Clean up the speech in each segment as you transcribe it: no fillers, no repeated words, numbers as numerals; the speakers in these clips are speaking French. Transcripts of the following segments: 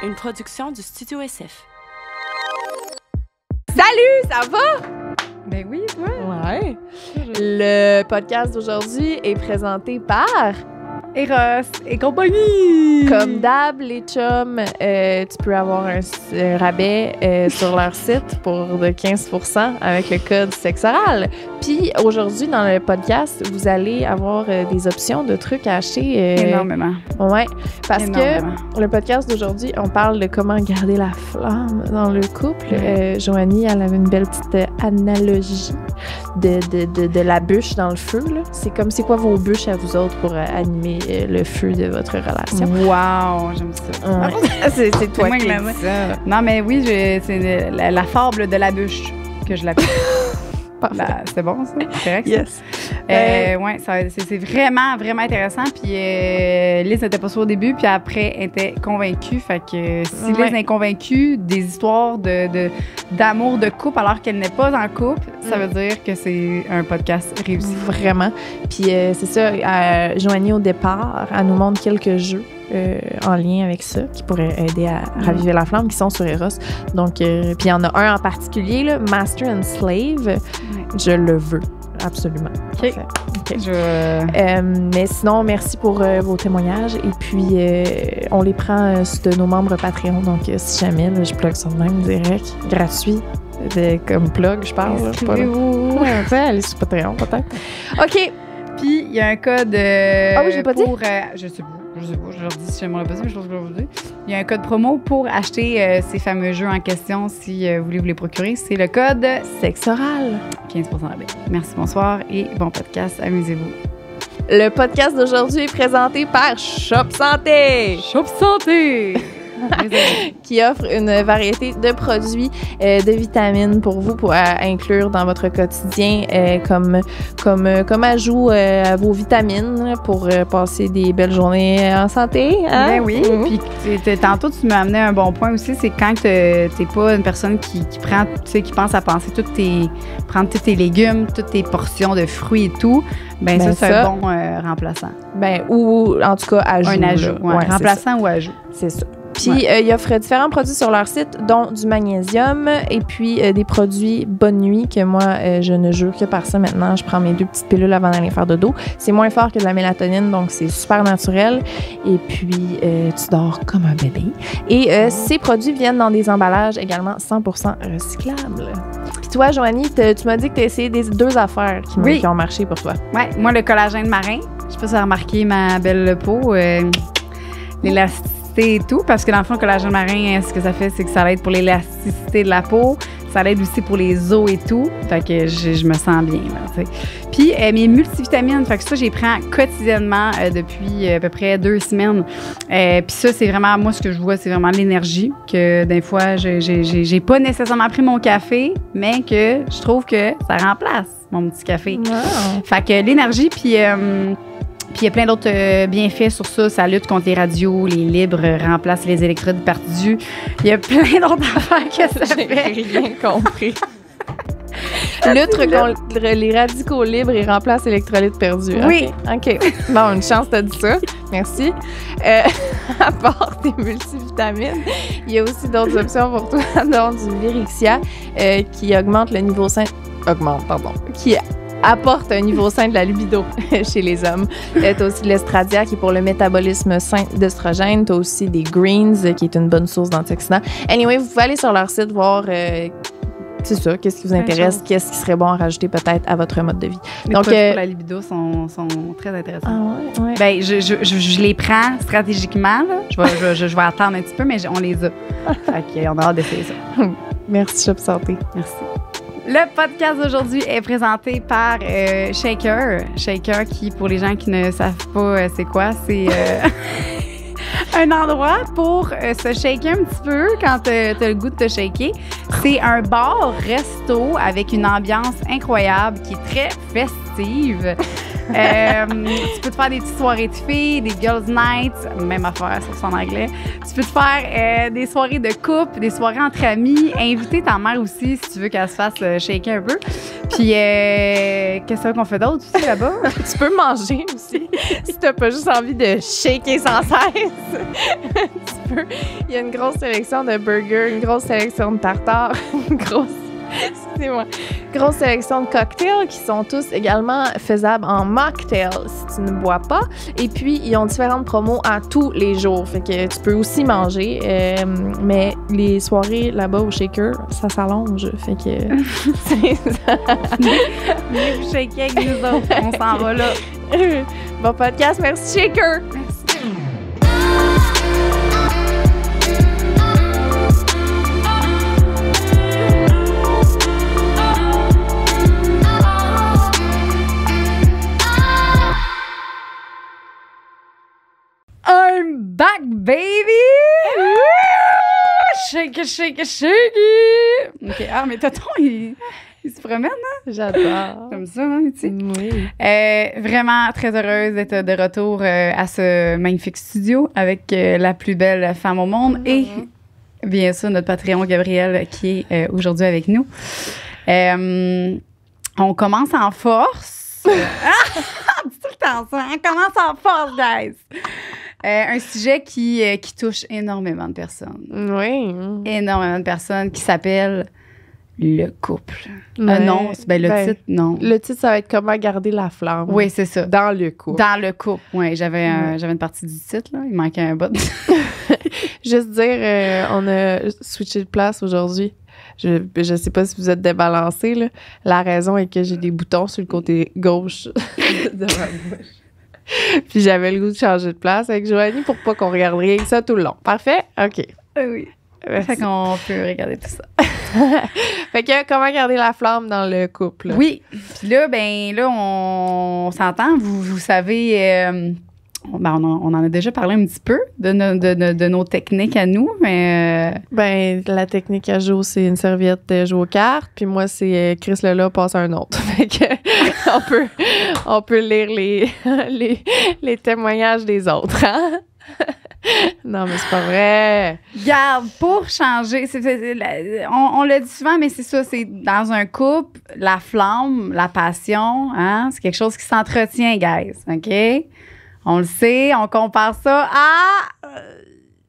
Une production du Studio SF. Salut, ça va? Ben oui, ouais. Ouais. Le podcast d'aujourd'hui est présenté par Eros et compagnie. Comme d'hab, les chums, tu peux avoir un rabais sur leur site pour de 15% avec le code sexoral. Puis aujourd'hui, dans le podcast, vous allez avoir des options de trucs à acheter. Énormément. Ouais, parce Énormément. que le podcast d'aujourd'hui, on parle de comment garder la flamme dans le couple. Joanie, elle avait une belle petite analogie de la bûche dans le feu. Là. C'est quoi vos bûches à vous autres pour animer le feu de votre relation? Wow, j'aime ça. Ouais. c'est toi moi qui qui as dit ça. Non, mais oui, c'est la fable de la bûche que je l'appelle. C'est bon, ça? C'est correct? Yes. Ouais, c'est vraiment, vraiment intéressant. Puis Liz n'était pas sûre au début, puis après, elle était convaincue. Fait que si Liz est convaincue des histoires d'amour de couple alors qu'elle n'est pas en couple, ça veut dire que c'est un podcast réussi. Vraiment. Puis c'est ça, Joanie, au départ, elle nous montre quelques jeux en lien avec ça qui pourraient aider à raviver la flamme, qui sont sur Eros. Donc, puis il y en a un en particulier, là, Master and Slave. Je le veux. Absolument. OK. Mais sinon, merci pour vos témoignages. Et puis, on les prend de nos membres Patreon. Donc, si jamais, là, je plug ça de même direct, gratuit, comme plug, je parle. Inscrivez-vous. Allez sur Patreon, peut-être. OK. Puis, il y a un code Ah oui, j'ai pas dit. Je sais pas, je leur dis si j'aimerais pas ça, mais je pense que je vais vous dire. Il y a un code promo pour acheter ces fameux jeux en question si vous voulez vous les procurer. C'est le code Sexoral. 15% rabais. Merci, bonsoir et bon podcast. Amusez-vous. Le podcast d'aujourd'hui est présenté par Shop Santé. Shop Santé! Qui offre une variété de produits de vitamines pour vous pour inclure dans votre quotidien comme ajout à vos vitamines pour passer des belles journées en santé. Hein? Ben oui. Puis tantôt tu m'as amené un bon point aussi, c'est quand t'es pas une personne qui prend, tu sais, qui pense à penser prendre tous tes légumes, toutes tes portions de fruits et tout. Ben ça c'est un bon remplaçant. Ben ou en tout cas ajout. Un ajout, ouais, remplaçant ou ajout. C'est ça. Puis, ils offrent différents produits sur leur site, dont du magnésium et puis des produits Bonne Nuit que moi, je ne jure que par ça maintenant. Je prends mes 2 petites pilules avant d'aller faire dodo. C'est moins fort que de la mélatonine, donc c'est super naturel. Et puis, tu dors comme un bébé. Et ces produits viennent dans des emballages également 100% recyclables. Puis toi, Joanie, tu m'as dit que tu as essayé des 2 affaires qui ont marché pour toi. Oui, moi, le collagène marin. Je sais pas si tu as remarqué ma belle peau. L'élasticité et tout, parce que dans le fond, le collagène marin, ce que ça fait, c'est que ça aide pour l'élasticité de la peau, ça aide aussi pour les os et tout, fait que je me sens bien, là, tu sais. Puis, mes multivitamines, fait que ça, j'y prends quotidiennement depuis à peu près 2 semaines. Puis ça, c'est vraiment, moi, ce que je vois, c'est vraiment l'énergie, que des fois, j'ai pas nécessairement pris mon café, mais que je trouve que ça remplace mon petit café. Wow. Fait que l'énergie, puis il y a plein d'autres bienfaits sur ça. Ça lutte contre les radios, les libres, remplace les électrodes perdues. Il y a plein d'autres affaires que ça fait. J'ai rien compris. Lutte contre les radicaux libres et remplace l'électrolyte perdu. Oui. OK. Bon, une chance, t'as dit ça. Merci. À part tes multivitamines, il y a aussi d'autres options pour toi, dont du Virixia qui augmente le niveau sain... Qui apporte un niveau sain de la libido chez les hommes. T'as aussi de l'estradia qui est pour le métabolisme sain d'estrogène. T'as aussi des greens qui est une bonne source d'antioxydants. Anyway, vous pouvez aller sur leur site voir c'est ça, qu'est-ce qui vous intéresse, qu'est-ce qui serait bon à rajouter peut-être à votre mode de vie. Les donc produits pour la libido sont très intéressants. Ah ouais. Ben, je les prends stratégiquement. Là. Je vais attendre un petit peu, mais on les a. Fait qu'on a hâte d'essayer ça. Merci, Shop Santé. Merci. Le podcast d'aujourd'hui est présenté par Shaker. Shaker qui, pour les gens qui ne savent pas c'est quoi, c'est un endroit pour se shaker un petit peu quand t'as le goût de te shaker. C'est un bar-resto avec une ambiance incroyable qui est très festive. Tu peux te faire des petites soirées de filles, des girls' nights, même affaire, ça en anglais. Tu peux te faire des soirées de couple, des soirées entre amis, inviter ta mère aussi si tu veux qu'elle se fasse shaker un peu. Puis, qu'est-ce qu'on fait d'autre aussi là-bas? Tu peux manger aussi si t'as pas juste envie de shaker sans cesse. Il y a une grosse sélection de burgers, une grosse sélection de tartares, grosse sélection de cocktails qui sont tous également faisables en mocktail si tu ne bois pas. Et puis, ils ont différentes promos à tous les jours. Fait que tu peux aussi manger. Mais les soirées là-bas au Shaker, ça s'allonge. Fait que c'est ça. Venez vous shaker avec nous autres. On s'en va là. Bon podcast. Merci, Shaker. Merci. I'm back, baby! Shake it, shake it, shake it! OK, mais Tonton, il se promène, hein? J'adore. Comme ça, hein, tu sais. Oui. Vraiment très heureuse d'être de retour à ce magnifique studio avec la plus belle femme au monde et bien sûr notre Patreon Gabrielle qui est aujourd'hui avec nous. On commence en force. Dis tout le temps ça. On commence en force, guys. Un sujet qui touche énormément de personnes. Oui. Énormément de personnes qui s'appelle le couple. Ouais. Non, le titre, non. Le titre, ça va être Comment garder la flamme. Oui, c'est ça. Dans le couple. Dans le couple, oui. J'avais une partie du titre, là. Il manquait un bout. Juste dire, on a switché de place aujourd'hui. Je sais pas si vous êtes débalancés, là. La raison est que j'ai des boutons sur le côté gauche de ma bouche. Puis j'avais le goût de changer de place avec Joanie pour pas qu'on regarde rien que ça tout le long. Parfait? OK. Oui. Merci. Fait qu'on peut regarder tout ça. Fait que comment garder la flamme dans le couple? Oui. Puis là, on s'entend. Vous savez... on en a déjà parlé un petit peu de nos techniques à nous, mais... La technique à Jo, c'est une serviette de jouer aux cartes, puis moi, c'est Chris Lala passe à un autre. Fait que on peut lire les témoignages des autres, hein? Non, mais c'est pas vrai. Regarde, pour changer, on le dit souvent, mais c'est ça, c'est dans un couple, la flamme, la passion, hein, c'est quelque chose qui s'entretient, guys, OK? On le sait, on compare ça à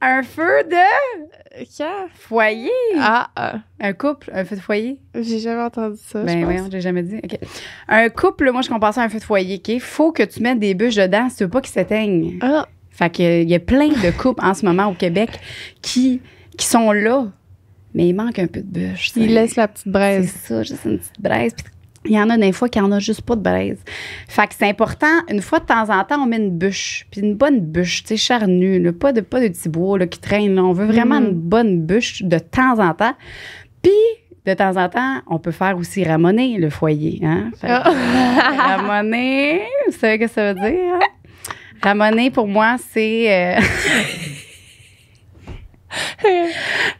un feu de foyer. Un couple, un feu de foyer. J'ai jamais entendu ça. Oui, j'ai jamais dit. OK. Un couple, moi, je compare ça à un feu de foyer. OK? Faut que tu mettes des bûches dedans si tu veux pas qu'ils s'éteignent. Ah. Fait qu'il y a plein de couples en ce moment au Québec qui sont là, mais il manque un peu de bûches. Ils laissent la petite braise. C'est ça, juste une petite braise. Puis il y en a des fois qui en a juste pas de braise. Fait que c'est important, une fois de temps en temps, on met une bûche. Puis une bonne bûche, tu sais, charnue, là, pas de petits bois là, qui traînent. Là. On veut vraiment une bonne bûche de temps en temps. Puis, de temps en temps, on peut faire aussi ramoner le foyer. Hein? Fait que, ramoner, vous savez ce que ça veut dire? Hein? Ramoner, pour moi, c'est...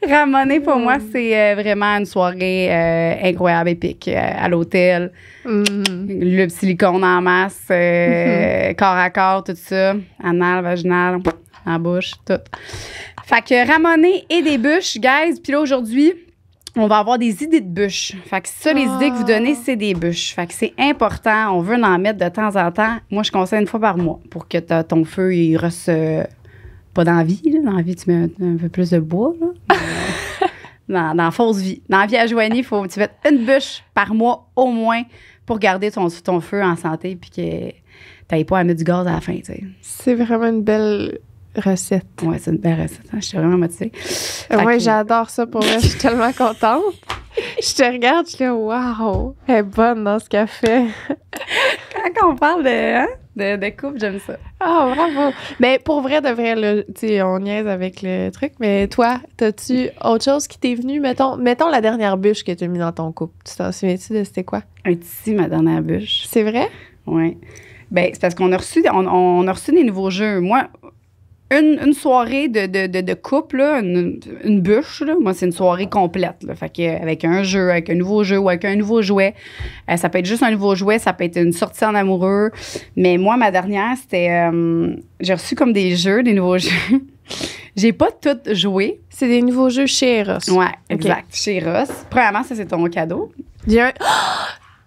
Ramoner, pour moi, c'est vraiment une soirée incroyable, épique. À l'hôtel, le silicone en masse, corps à corps, tout ça. Anal, vaginal, en bouche, tout. Fait que ramoner et des bûches, guys. Puis là, aujourd'hui, on va avoir des idées de bûches. Fait que ça, les idées que vous donnez, c'est des bûches. Fait que c'est important. On veut en mettre de temps en temps. Moi, je conseille une fois par mois pour que ton feu, il reste... pas dans la vie, là. Dans la vie, tu mets un peu plus de bois, là. dans fausse vie. Dans la vie à Joanie, tu mets une bûche par mois au moins pour garder ton feu en santé puis que t'ailles pas à mettre du gaz à la fin, tu sais. C'est vraiment une belle recette. Ouais, c'est une belle recette. Hein? Je suis vraiment motivée. Oui, j'adore ça pour moi. Je suis tellement contente. Je te regarde, je suis là, waouh, elle est bonne dans ce qu'elle fait. Quand on parle de couple, j'aime ça. Ah, bravo. Mais pour vrai, de vrai, tu sais, on niaise avec le truc, mais toi, t'as-tu autre chose qui t'est venu? Mettons la dernière bûche que t'as mis dans ton couple. Tu t'en souviens-tu de c'était quoi? Un tissu, ma dernière bûche. C'est vrai? Oui. Ben, c'est parce qu'on a reçu, on a reçu des nouveaux jeux. Moi, une soirée de couple, là, une bûche, là, moi, c'est une soirée complète. Là. Fait que, avec un jeu, avec un nouveau jeu ou avec un nouveau jouet. Ça peut être juste un nouveau jouet, ça peut être une sortie en amoureux. Mais moi, ma dernière, c'était... j'ai reçu comme des nouveaux jeux. J'ai pas tout joué. C'est des nouveaux jeux chez Eros. Ouais, exact. Okay. Chez Eros. Premièrement, ça, c'est ton cadeau. J'ai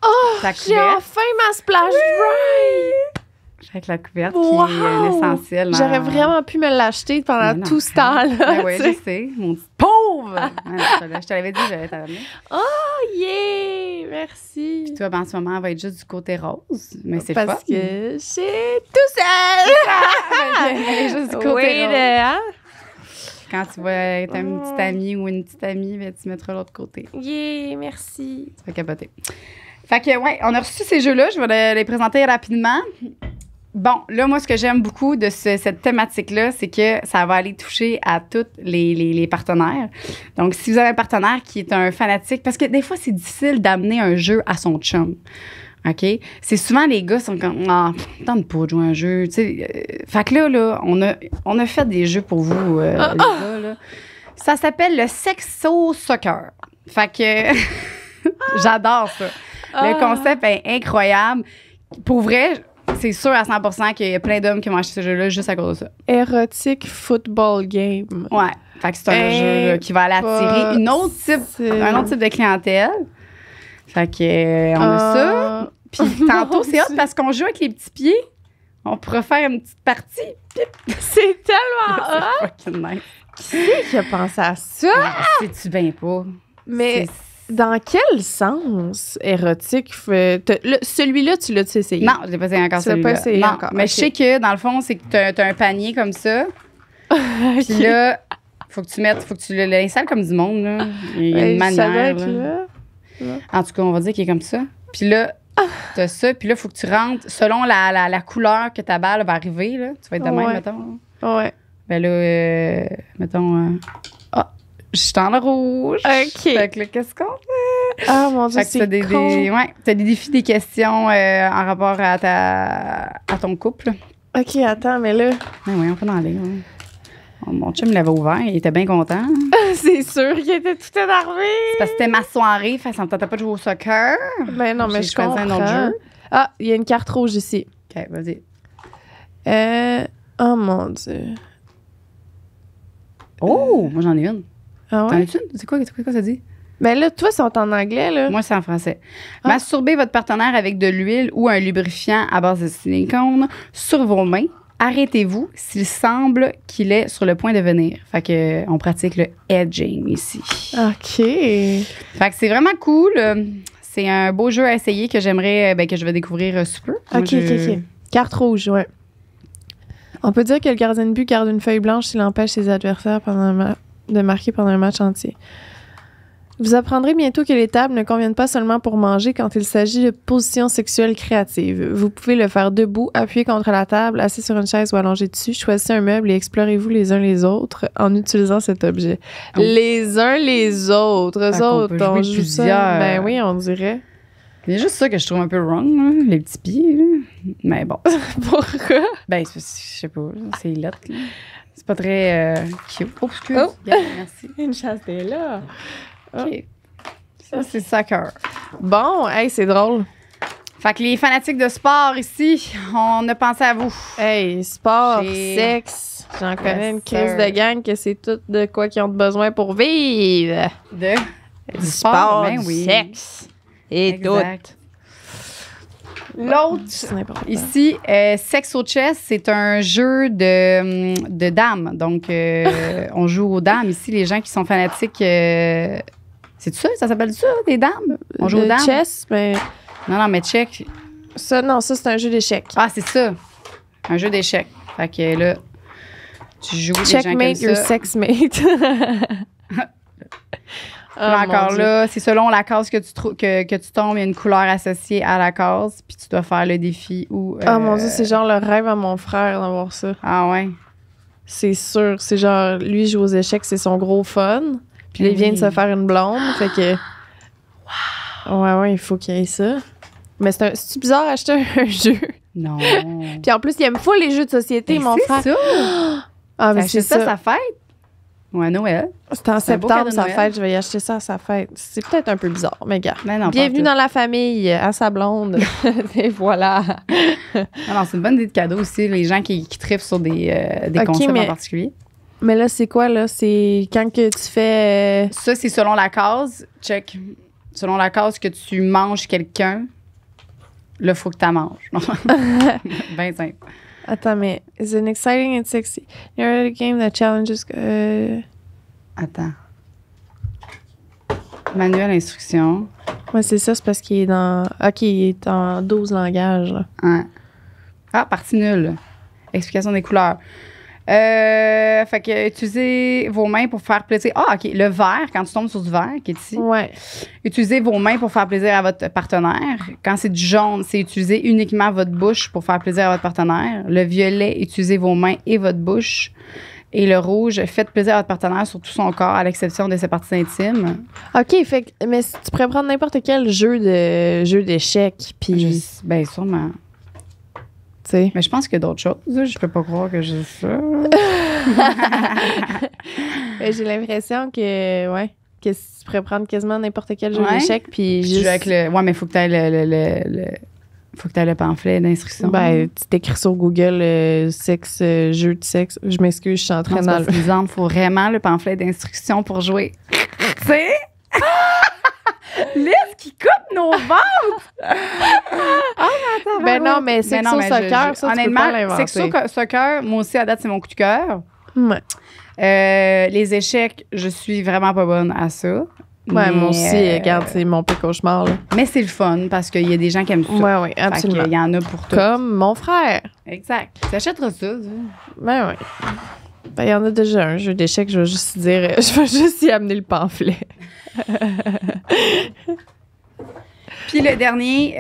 enfin ma splash dry! Avec la couverte Wow! qui est un essentiel. J'aurais vraiment pu me l'acheter pendant tout ce temps-là. Ben oui, tu sais. je sais. Mon petit pauvre! Je te l'avais dit, j'allais t'amener. Oh, yeah! Merci. Puis toi, ben, en ce moment, elle va être juste du côté rose. Mais c'est Parce fun. que j'ai tout seul. Elle est juste du côté Oui, rose. hein? Quand tu vas être un petit ami ou une petite amie, ben, tu mettras l'autre côté. Yeah, merci. Ça va capoter. Fait que, ouais, on a reçu ces jeux-là. Je vais les présenter rapidement. Bon, là, moi, ce que j'aime beaucoup de cette thématique-là, c'est que ça va aller toucher à tous les partenaires. Donc, si vous avez un partenaire qui est un fanatique, parce que des fois, c'est difficile d'amener un jeu à son chum. OK? C'est souvent les gars sont comme ah, tente pas de jouer à un jeu. Tu sais, fait que là, on a fait des jeux pour vous, les gars. Là. Ça s'appelle le Sexo Soccer. Fait que j'adore ça. Le concept est incroyable. Pour vrai, c'est sûr à 100% qu'il y a plein d'hommes qui vont acheter ce jeu-là juste à cause de ça. Érotique football game. Ouais. Fait que c'est un jeu là, qui va aller attirer un autre type de clientèle. Fait que on a ça. Puis tantôt, c'est hot parce qu'on joue avec les petits pieds. On pourrait faire une petite partie. C'est tellement hot. C'est fucking nice. Qui c'est qui a pensé à ça? C'est-tu bien pas? Mais dans quel sens érotique? Celui-là, tu l'as-tu essayé? Non, je l'ai pas essayé encore celui-là. Tu l'as pas essayé non, encore. mais je sais que dans le fond, c'est que t'as un panier comme ça. Puis là, faut que tu l'installes comme du monde. Là. Il y a une manière. Ça doit être là. En tout cas, on va dire qu'il est comme ça. Puis là, t'as ça. Puis là, il faut que tu rentres selon la couleur que ta balle va arriver. Là. Tu vas être de même, mettons. Ouais. Ben là, mettons... je suis dans le rouge. OK. Fait que là, qu'est-ce qu'on fait? Ah, mon Dieu, Fait que c'est t'as des défis, des questions en rapport à ton couple. OK, attends, mais là... Ah oui, on peut en aller. Ouais. Mon chum l'avait ouvert, il était bien content. C'est sûr qu'il était tout énervé. C'est parce que c'était ma soirée, fait que ça me tentait pas de jouer au soccer. Ben non, mais J'ai je choisi comprends. un autre jeu. Ah, il y a une carte rouge ici. OK, vas-y. Oh mon Dieu. Oh, moi j'en ai une. Ah T'en ouais? as-tu une? C'est quoi ça dit? Ben là, toi, c'est en anglais, là. Moi, c'est en français. Masturbez votre partenaire avec de l'huile ou un lubrifiant à base de silicone sur vos mains. Arrêtez-vous s'il semble qu'il est sur le point de venir. Fait que on pratique le edging ici. OK. Fait que c'est vraiment cool. C'est un beau jeu à essayer que j'aimerais, que je vais découvrir sous peu. Moi, OK. Carte rouge, ouais. On peut dire que le gardien de but garde une feuille blanche s'il empêche ses adversaires de marquer pendant un match entier. Vous apprendrez bientôt que les tables ne conviennent pas seulement pour manger quand il s'agit de positions sexuelles créatives. Vous pouvez le faire debout, appuyé contre la table, assis sur une chaise ou allongé dessus. Choisissez un meuble et explorez-vous les uns les autres en utilisant cet objet. Oh. Les uns les autres. Eux autres, on joue ça. Ben oui, on dirait. C'est juste ça que je trouve un peu wrong, là, les petits pieds. Là. Mais bon. Pourquoi? Ben, je sais pas. C'est lettre. Là. C'est pas très cute. Oh, excuse. Oh. Yeah, merci. Une chasse est là. OK. Ça, c'est soccer. Bon, hey, c'est drôle. Fait que les fanatiques de sport ici, on a pensé à vous. Hey, sport, J'ai- sexe. J'en connais Yes, une crise sir. de gang que c'est tout de quoi qu'ils ont besoin pour vivre. Du sport, ben du oui. sexe et Exact. tout. L'autre, C'est n'importe quoi. ici, Sex au Chess, c'est un jeu de dames. Donc, on joue aux dames. Ici, les gens qui sont fanatiques... c'est ça? Ça s'appelle ça, des dames? On joue aux Le dames? chess, mais Non, mais check. ça, non, ça, c'est un jeu d'échecs. Ah, c'est ça. Un jeu d'échecs. Fait que là, tu joues des gens comme Checkmate your ça. sex mate. Puis encore là, c'est selon la case que tu tombes, il y a une couleur associée à la case, puis tu dois faire le défi ou... Ah mon Dieu, c'est genre le rêve à mon frère d'avoir ça. Ah ouais? C'est sûr. C'est genre, lui joue aux échecs, c'est son gros fun. Puis là, il vient de se faire une blonde. Fait que. Ouais, il faut qu'il y ait ça. Mais c'est bizarre d'acheter un jeu. Non. Puis en plus, il aime pas les jeux de société, Ben, mon frère. c'est ça! Ah, mais T'as c'est acheté ça à ça. sa fête? Ou à Noël? C'est en C'est un beau septembre, cadeau de sa Noël. fête. Je vais y acheter ça à sa fête. C'est peut-être un peu bizarre, mais gars. Mais non, Bienvenue dans la famille, à sa blonde. Et voilà. Non, c'est une bonne idée de cadeau aussi, les gens qui trippent sur des Ok, concepts mais- en particulier. Mais là, c'est quoi, là? C'est quand que tu fais... Ça, c'est selon la case. Check. Selon la case que tu manges quelqu'un. là, faut que tu manges. Non. Ben simple. Attends, mais is an exciting and sexy. You're a game that challenges. Attends. Manuel instruction. Ouais, c'est ça, c'est parce qu'il est dans. Ok, il est en 12 langages. Là. Ouais. Ah, partie nulle. Explication des couleurs. Fait que utilisez vos mains pour faire plaisir. Ah, OK. Le vert, quand tu tombes sur du vert, qui est ici. Ouais. Utilisez vos mains pour faire plaisir à votre partenaire. Quand c'est du jaune, c'est utiliser uniquement votre bouche pour faire plaisir à votre partenaire. Le violet, utilisez vos mains et votre bouche. Et le rouge, faites plaisir à votre partenaire sur tout son corps, à l'exception de ses parties intimes. OK, fait que, mais si tu pourrais prendre n'importe quel jeu d'échecs, puis... Ben, sûrement. Tu sais. Mais je pense qu'il y a d'autres choses. Je peux pas croire que j'ai ça. J'ai l'impression que, ouais, que si tu pourrais prendre quasiment n'importe quel jeu d'échecs, puis juste... juste... Avec le... Ouais, mais il faut que tu aies faut que tu aies le pamphlet d'instruction. Ben, tu t'écris sur Google sexe, jeu de sexe. Je m'excuse, je suis en train d'enlever. Il faut vraiment le pamphlet d'instruction pour jouer. Tu sais? Liz qui coupe nos ventres! Ben non, mais sexo soccer, ça, tu peux pas l'inventer. Sexo soccer, moi aussi, à date, c'est mon coup de cœur. Ouais. Les échecs, je suis vraiment pas bonne à ça. Ouais, mais, moi aussi, regarde, c'est mon pire cauchemar. Là. Mais c'est le fun parce qu'il y a des gens qui aiment ça. Ouais, absolument. Il y en a pour tout. Comme mon frère. Exact. Tu achèteras ça. Ben oui. Ben, il y en a déjà un jeu d'échecs, je vais juste dire, je vais juste y amener le pamphlet. Puis le dernier,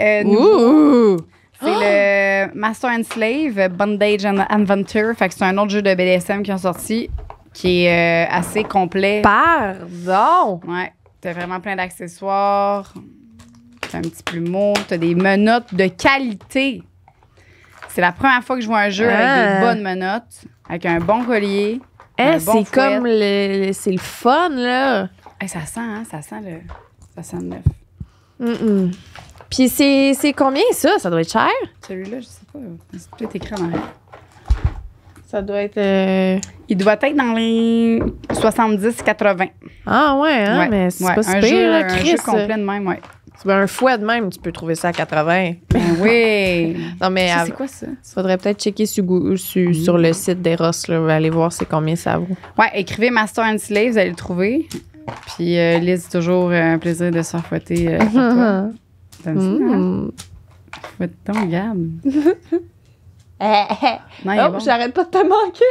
c'est le Master and Slave, Bondage and Adventure. Fait que c'est un autre jeu de BDSM qui ont sorti qui est assez complet. Pardon! Ouais. T'as vraiment plein d'accessoires. T'as un petit plumeau. T'as des menottes de qualité. C'est la première fois que je vois un jeu avec des bonnes menottes, avec un bon collier. Un bon c'est comme c'est le fun, là. Hey, ça sent le neuf. Puis c'est combien, ça? Ça doit être cher? Celui-là, je sais pas. C'est peut-être écrit en arrière. Ça doit être... Il doit être dans les 70-80. Ah ouais, hein? Ouais, Mais c'est ouais. pas si pire, là, Chris. Un jeu complet de même, ouais. Un fouet de même, tu peux trouver ça à 80. Ben oui! Non, mais... C'est quoi ça? Faudrait peut-être checker sur le site d'Eros, là, aller voir c'est combien ça vaut. Ouais, écrivez Master and Slave, vous allez le trouver. Puis Liz, c'est toujours un plaisir de se faire fouetter pour toi. T'aimes ça, hein? Fouette-ton, regarde. Non, il est bon. J'arrête pas de te manquer.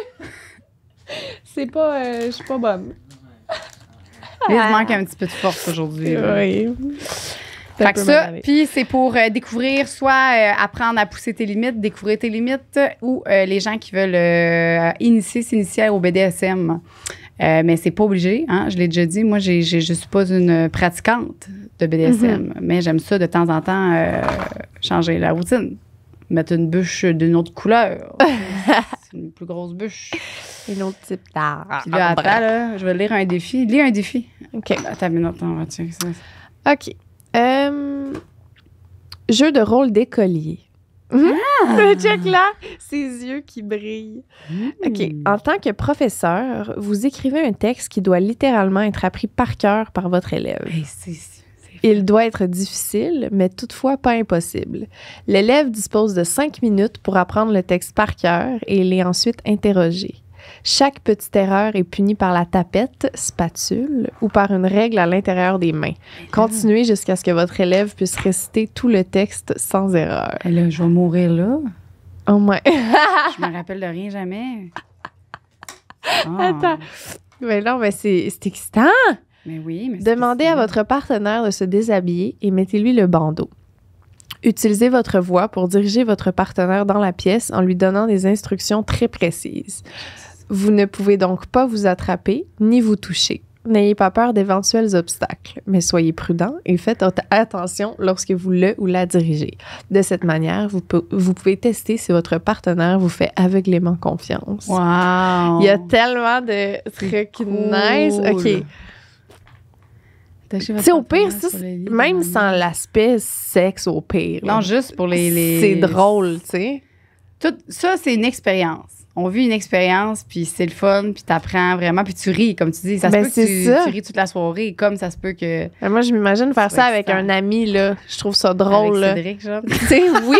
C'est pas... je suis pas bonne. Liz manque un petit peu de force aujourd'hui. Oui. Fait que ça, puis c'est pour découvrir, soit apprendre à pousser tes limites, découvrir tes limites, ou les gens qui veulent s'initier au BDSM. Mais c'est pas obligé, hein, je l'ai déjà dit. Moi, je suis pas une pratiquante de BDSM, mais j'aime ça de temps en temps changer la routine. Mettre une bûche d'une autre couleur. C'est une plus grosse bûche. Une autre type d'art. Puis là, attends, là, je vais lire un défi. Lis un défi. OK. Attends une minute, on va checker ça. OK. Jeu de rôle d'écolier. Check là, ses yeux qui brillent. OK. En tant que professeur, vous écrivez un texte qui doit littéralement être appris par cœur par votre élève. Hey, Il doit être difficile, mais toutefois pas impossible. L'élève dispose de 5 minutes pour apprendre le texte par cœur et il est ensuite interrogé. Chaque petite erreur est punie par la tapette, spatule ou par une règle à l'intérieur des mains. Continuez jusqu'à ce que votre élève puisse réciter tout le texte sans erreur. Là, je vais mourir là. Oh my... Je me rappelle de rien jamais. Oh. Attends. Mais non, mais c'est excitant. Mais oui, mais Demandez à votre partenaire de se déshabiller et mettez-lui le bandeau. Utilisez votre voix pour diriger votre partenaire dans la pièce en lui donnant des instructions très précises. Vous ne pouvez donc pas vous attraper ni vous toucher. N'ayez pas peur d'éventuels obstacles, mais soyez prudent et faites attention lorsque vous le ou la dirigez. De cette manière, vous pouvez tester si votre partenaire vous fait aveuglément confiance. Wow! Il y a tellement de trucs nice. OK. Tu sais, au pire, ça, même sans l'aspect sexe, au pire. Non, juste pour les... C'est drôle, tu sais. Tout ça, c'est une expérience. on vit une expérience, puis c'est le fun, puis t'apprends vraiment, puis tu ris, comme tu dis. Ça se Ben, peut que c'est ça. tu ris toute la soirée, comme ça se peut que... Ben, moi, je m'imagine faire Ça ça va avec être un ami, là. Je trouve ça drôle, là. Avec Cédric, genre. Tu sais, oui!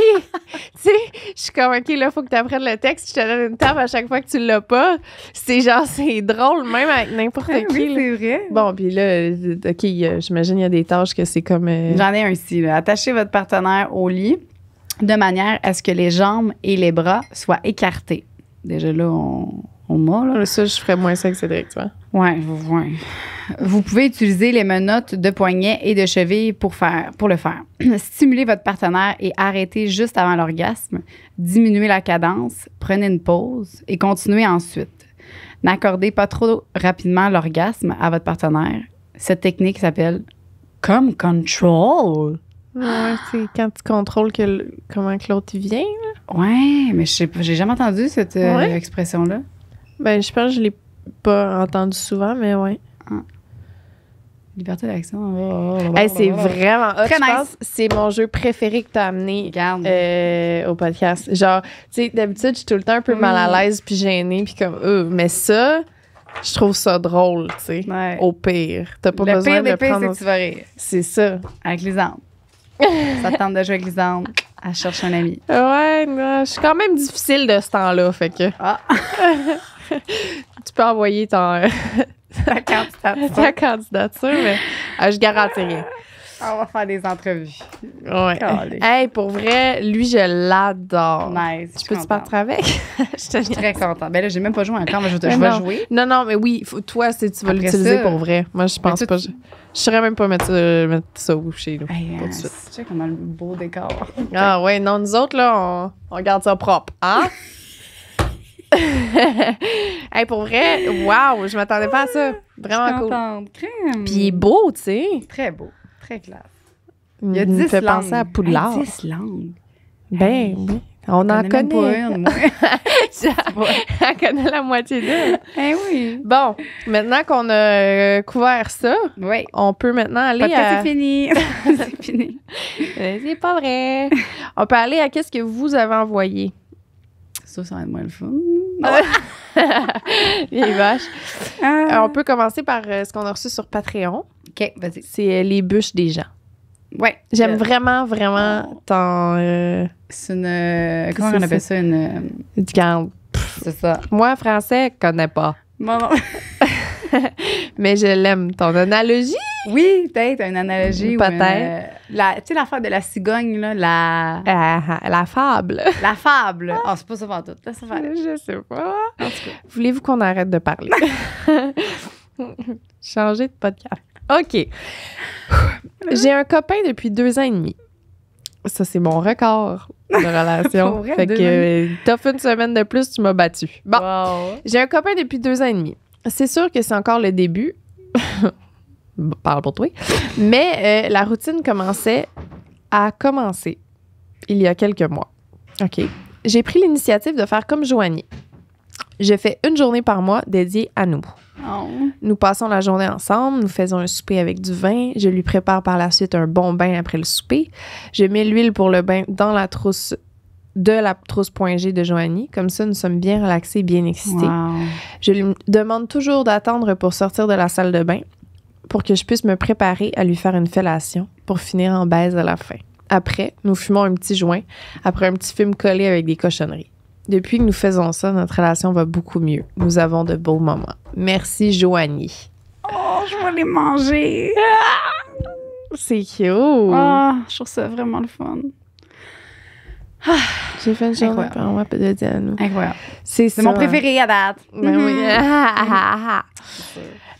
Tu sais, je suis comme, OK, là, faut que tu apprennes le texte. Je te donne une table à chaque fois que tu l'as pas. C'est genre, c'est drôle, même avec n'importe qui. Oui, là. c'est vrai. Bon, puis là, OK, j'imagine il y a des tâches que c'est comme... J'en ai un ici, là. Attachez votre partenaire au lit de manière à ce que les jambes et les bras soient écartés. Déjà là, on m'a, là. Ça, je ferais moins ça que Cédric, tu vois. Ouais. Vous pouvez utiliser les menottes de poignet et de cheville pour le faire. Stimulez votre partenaire et arrêtez juste avant l'orgasme. Diminuez la cadence, prenez une pause et continuez ensuite. N'accordez pas trop rapidement l'orgasme à votre partenaire. Cette technique s'appelle Come Control. Ouais, c'est quand tu contrôles comment que l'autre il vient. Ouais, mais je sais pas, j'ai jamais entendu cette Ouais. expression-là. Ben, je pense que je l'ai pas entendu souvent, mais ouais. Liberté d'action. Hey, c'est vraiment hot. Très Je nice. pense que c'est mon jeu préféré que tu as amené Regarde. au podcast. Genre, tu sais, d'habitude, je suis tout le temps un peu mal à l'aise puis gênée puis comme, mais ça, je trouve ça drôle, tu sais. Ouais. Au pire. T'as pas Le besoin pire de des pires, prendre... c'est que tu vas rire. C'est ça. Avec Lisande. Ça tente de jouer avec Lisande. Elle cherche un ami. Ouais, non, je suis quand même difficile de ce temps-là, fait que Ah, tu peux envoyer ta ta candidature, mais je garantis rien. On va faire des entrevues. Ouais. Calé. Hey, pour vrai, lui, je l'adore. Nice. Tu peux-tu partir avec? Je te Très contente. Ben là, j'ai même pas joué encore, mais je Mais vais non. jouer. Non, mais oui, toi, tu vas Après l'utiliser ça- pour vrai. Moi, je pense toi, pas. Je saurais même pas mettre ça chez nous. Hey, Pas de suite. tu sais comment le beau décor. Ah ouais, non, nous autres, là, on garde ça propre. Hein? Hey, pour vrai, wow, je m'attendais pas à ça. Vraiment cool. Contente. Crème. Puis il est beau, tu sais. Très beau. Très classe. Il Il y a 10 me fait langues. penser à Poudlard. Hey, 10 langues. Ben, oui. On en J'en ai même pas connaît. une, moi. On connaît la moitié d'elle. Eh oui. Bon, maintenant qu'on a couvert ça, Oui. on peut maintenant aller Podcast, à... c'est fini. C'est fini. C'est pas vrai. On peut aller à qu'est-ce que vous avez envoyé. Ça va être moins le fun. Les vaches. On peut commencer par ce qu'on a reçu sur Patreon. OK, vas-y. C'est les bûches des gens. Ouais. J'aime vraiment ton... C'est une... comment C'est on appelle ça? Une... Regarde, C'est ça. moi, français, je connais pas. Non. Mais je l'aime. Ton analogie? Oui, peut-être une analogie. Peut-être. Tu sais, l'affaire de la cigogne, là, La fable. la fable. Ah, c'est pas ça pour tout. Laisse ça faire. Je sais pas. En tout cas. Voulez-vous qu'on arrête de parler? Changer de podcast. OK. J'ai un copain depuis 2 ans et demi. Ça, c'est mon record de relation. Pour vrai, Fait 2 que t'offres une semaine de plus, tu m'as battu. Bon, Wow. j'ai un copain depuis 2 ans et demi. C'est sûr que c'est encore le début. Bon, parle pour toi. Mais la routine a commencé il y a quelques mois. OK. J'ai pris l'initiative de faire comme Joanie. Je fais une journée par mois dédiée à nous. Oh. Nous passons la journée ensemble, nous faisons un souper avec du vin, je lui prépare par la suite un bon bain après le souper. Je mets l'huile pour le bain dans la trousse point G de Joanie. Comme ça, nous sommes bien relaxés, bien excités. Wow. Je lui demande toujours d'attendre pour sortir de la salle de bain pour que je puisse me préparer à lui faire une fellation pour finir en baise à la fin. Après, nous fumons un petit joint après un petit film collé avec des cochonneries. Depuis que nous faisons ça, notre relation va beaucoup mieux. Nous avons de beaux moments. Merci, Joanie. Oh, je vais les manger. C'est cute. Je trouve ça vraiment le fun. J'ai fait une journée Incroyable. par mois de dire à nous. Incroyable. C'est C'est mon préféré à date. Ben oui.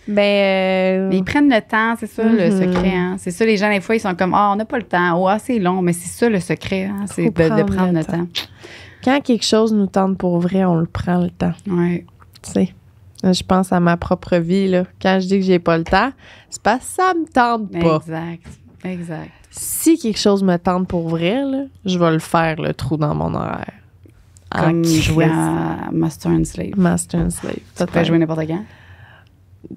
Mais ils prennent le temps, c'est ça le Mhm. secret. Hein? C'est ça, les gens, des fois, ils sont comme, on n'a pas le temps. C'est long, mais c'est ça le secret. Hein? C'est Faut de prendre prendre le le temps. Quand quelque chose nous tente pour vrai, on le prend le temps. Ouais. Tu sais, je pense à ma propre vie. Là. Quand je dis que j'ai pas le temps, c'est parce que ça me tente pas. Exact. Si quelque chose me tente pour vrai, là, je vais le faire, le trou dans mon horaire. Comme jouer Christ. à Master and Slave. Master and Slave. Tu peux jouer n'importe quand.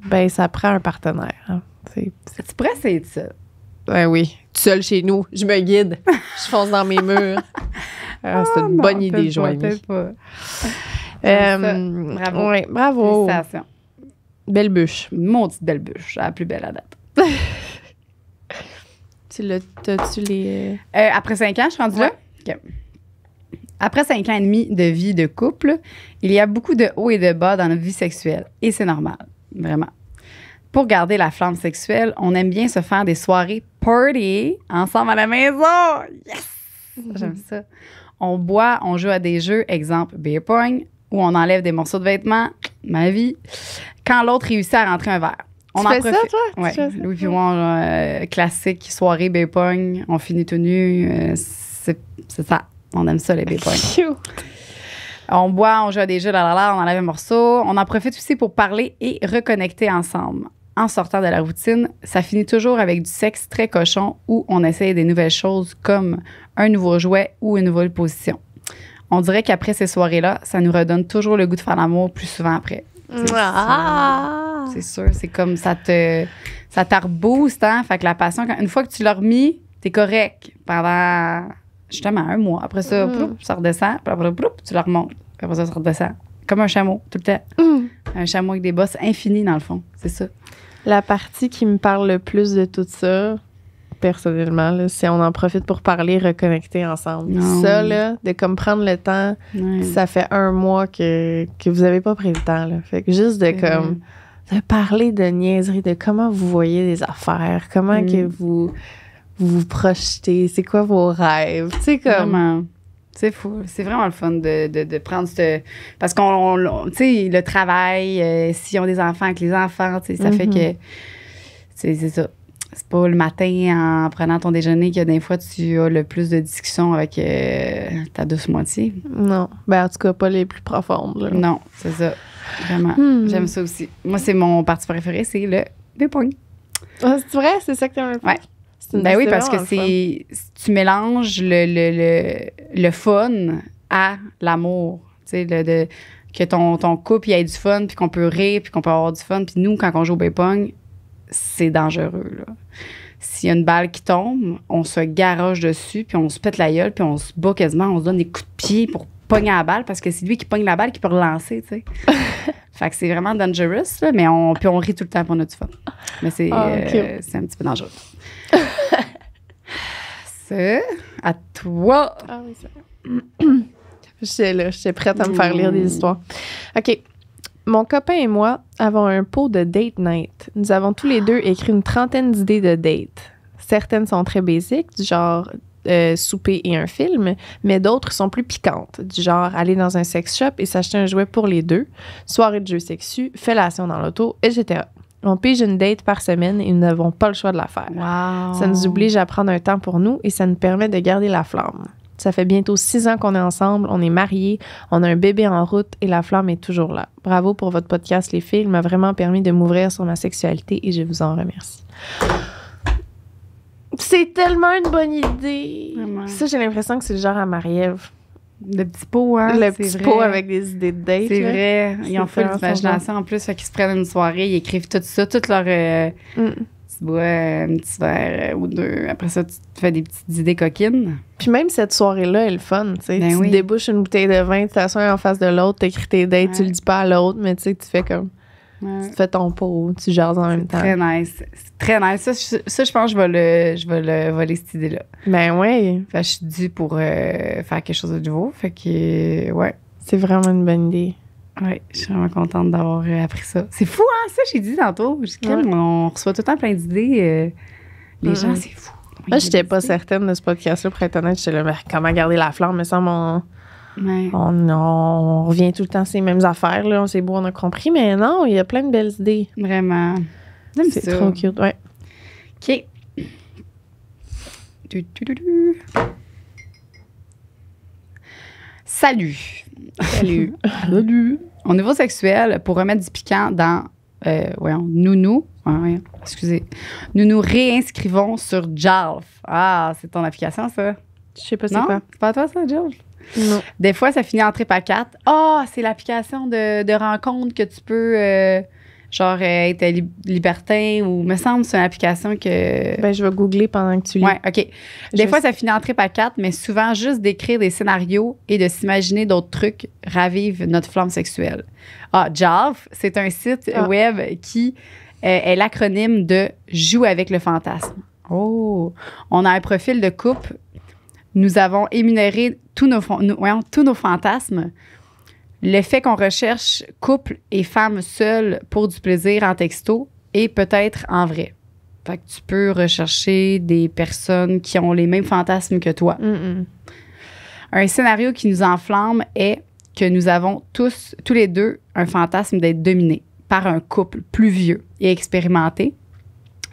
Ben, ça prend un partenaire. Hein. Tu pourrais essayer de ça. Ben oui. Tout seul chez nous, je me guide. Je fonce dans mes murs. C'est une bonne idée, Joanie. Peut-être pas. Bravo. Ouais, bravo. Félicitations. Belle bûche. Maudite belle bûche, la plus belle à date. T'as-tu les... Après 5 ans, je suis rendue là? OK. Après 5 ans et demi de vie de couple, il y a beaucoup de hauts et de bas dans notre vie sexuelle. Et c'est normal, vraiment. Pour garder la flamme sexuelle, on aime bien se faire des soirées party ensemble à la maison. Yes! J'aime ça. On boit, on joue à des jeux, exemple beer pong, où on enlève des morceaux de vêtements, ma vie, quand l'autre réussit à rentrer un verre. On Tu fais ça, toi? Oui, Tu fais ça? Louis puis moi, classique, soirée beer pong, on finit tout nu, c'est ça. On aime ça, les beer pong. Cute. On boit, on joue à des jeux, on enlève un morceau. On en profite aussi pour parler et reconnecter ensemble. En sortant de la routine, ça finit toujours avec du sexe très cochon où on essaye des nouvelles choses comme un nouveau jouet ou une nouvelle position. On dirait qu'après ces soirées-là, ça nous redonne toujours le goût de faire l'amour plus souvent après. C'est sûr, c'est comme ça te rebooste, hein? Fait que la passion, une fois que tu l'as remis, t'es correct pendant justement un mois. Après ça, ploup, ça redescend. Puis après, ploup, tu la remontes. Puis après ça redescend. Comme un chameau, tout le temps. Un chameau avec des bosses infinies, dans le fond. C'est ça. La partie qui me parle le plus de tout ça, personnellement, là, c'est on en profite pour parler, reconnecter ensemble. Non. Ça, là, de comme prendre le temps, Ouais. ça fait un mois que vous avez pas pris le temps. Là. Fait que juste de comme de parler de niaiserie, de comment vous voyez les affaires, comment que vous projetez, c'est quoi vos rêves. Tu sais, comme... Vraiment. C'est fou. C'est vraiment le fun de prendre ce... Parce qu'on, tu sais, le travail, s'ils ont des enfants avec les enfants, tu sais, ça fait que... C'est ça. C'est pas le matin en prenant ton déjeuner que des fois tu as le plus de discussions avec ta douce moitié. Non. Ben, en tout cas, pas les plus profondes. Là. Non, c'est ça. Vraiment. J'aime ça aussi. Moi, c'est mon parti préféré, c'est le beer pong. Ah, c'est vrai? C'est ça que t'aimes le plus? Ouais. Ben oui, parce que tu mélanges le fun à l'amour. Tu sais, que ton couple il ait du fun, puis qu'on peut rire, puis qu'on peut avoir du fun. Puis nous, quand on joue au beer pong, c'est dangereux, là. S'il y a une balle qui tombe, on se garoche dessus, puis on se pète la gueule, puis on se bat quasiment, on se donne des coups de pied pour pogner la balle, parce que c'est lui qui pogne la balle qui peut relancer, tu sais. Fait que c'est vraiment dangerous, là, mais on rit tout le temps pour notre fun. Mais c'est c'est un petit peu dangereux. C'est à toi. Ah oui, c'est vrai. J'étais prête à me faire lire des histoires. OK. Mon copain et moi avons un pot de date night. Nous avons tous les deux écrit une trentaine d'idées de date. Certaines sont très basiques, du genre souper et un film, mais d'autres sont plus piquantes, du genre aller dans un sex shop et s'acheter un jouet pour les deux, soirée de jeux sexus, fellation dans l'auto, etc. On pige une date par semaine et nous n'avons pas le choix de la faire. Wow. Ça nous oblige à prendre un temps pour nous et ça nous permet de garder la flamme. Ça fait bientôt 6 ans qu'on est ensemble, on est mariés, on a un bébé en route et la flamme est toujours là. Bravo pour votre podcast, les filles. Il m'a vraiment permis de m'ouvrir sur ma sexualité et je vous en remercie. C'est tellement une bonne idée. Vraiment. Ça, j'ai l'impression que c'est le genre à Marie-Ève. Le petit pot, hein? Le c'est petit vrai. pot avec des idées de date. C'est là. vrai. Ils ont C'est fait vraiment l'imagination en plus. Fait qu'ils se prennent une soirée, ils écrivent tout ça, tout leur... Tu bois un petit verre ou deux. Après ça, tu te fais des petites idées coquines. Puis même cette soirée-là est le fun, tu sais. Ben tu oui. débouches une bouteille de vin, tu t'assois en face de l'autre, t'écris tes dates, tu le dis pas à l'autre, mais tu sais, tu fais comme... Ouais. Tu fais ton pot, tu jases en même temps. Très nice. C'est très nice. Ça, je pense que je vais le voler cette idée-là. Ben ouais, Fait que je suis due pour faire quelque chose de nouveau. Fait que, ouais. c'est vraiment une bonne idée. Ouais, je suis vraiment contente d'avoir appris ça. C'est fou, hein? Ça, j'ai dit tantôt. J'ai dit, Ouais. on reçoit tout le temps plein d'idées. Les gens, c'est fou. Moi, j'étais pas certaine de ce podcast-là, pour être honnête. J'étais là, mais comment garder la flamme? Mais ça, Ouais. on revient tout le temps à ces mêmes affaires, là. C'est beau, on a compris, mais non, il y a plein de belles idées. Vraiment. J'aime C'est ça. trop cute, ouais. OK. Salut. Salut. Salut. Au niveau sexuel, pour remettre du piquant dans nous nous réinscrivons sur Jalf. Ah, c'est ton application, ça? Je sais pas c'est Non? quoi. C'est pas à toi, ça, Jalf? Non. Des fois, ça finit en trip à 4. Ah, c'est l'application de rencontre que tu peux Genre, être libertin ou me semble c'est une application que. Ben, je vais googler pendant que tu lis. Ouais, OK. Des fois, ça finit en trip à 4, mais souvent, juste d'écrire des scénarios et de s'imaginer d'autres trucs ravive notre flamme sexuelle. Ah, JAV, c'est un site web qui est l'acronyme de Joue avec le fantasme. Oh! On a un profil de couple. Nous avons énuméré tous nos fantasmes. Le fait qu'on recherche couple et femme seule pour du plaisir en texto et peut-être en vrai. Fait que tu peux rechercher des personnes qui ont les mêmes fantasmes que toi. Un scénario qui nous enflamme est que nous avons tous les deux, un fantasme d'être dominés par un couple plus vieux et expérimenté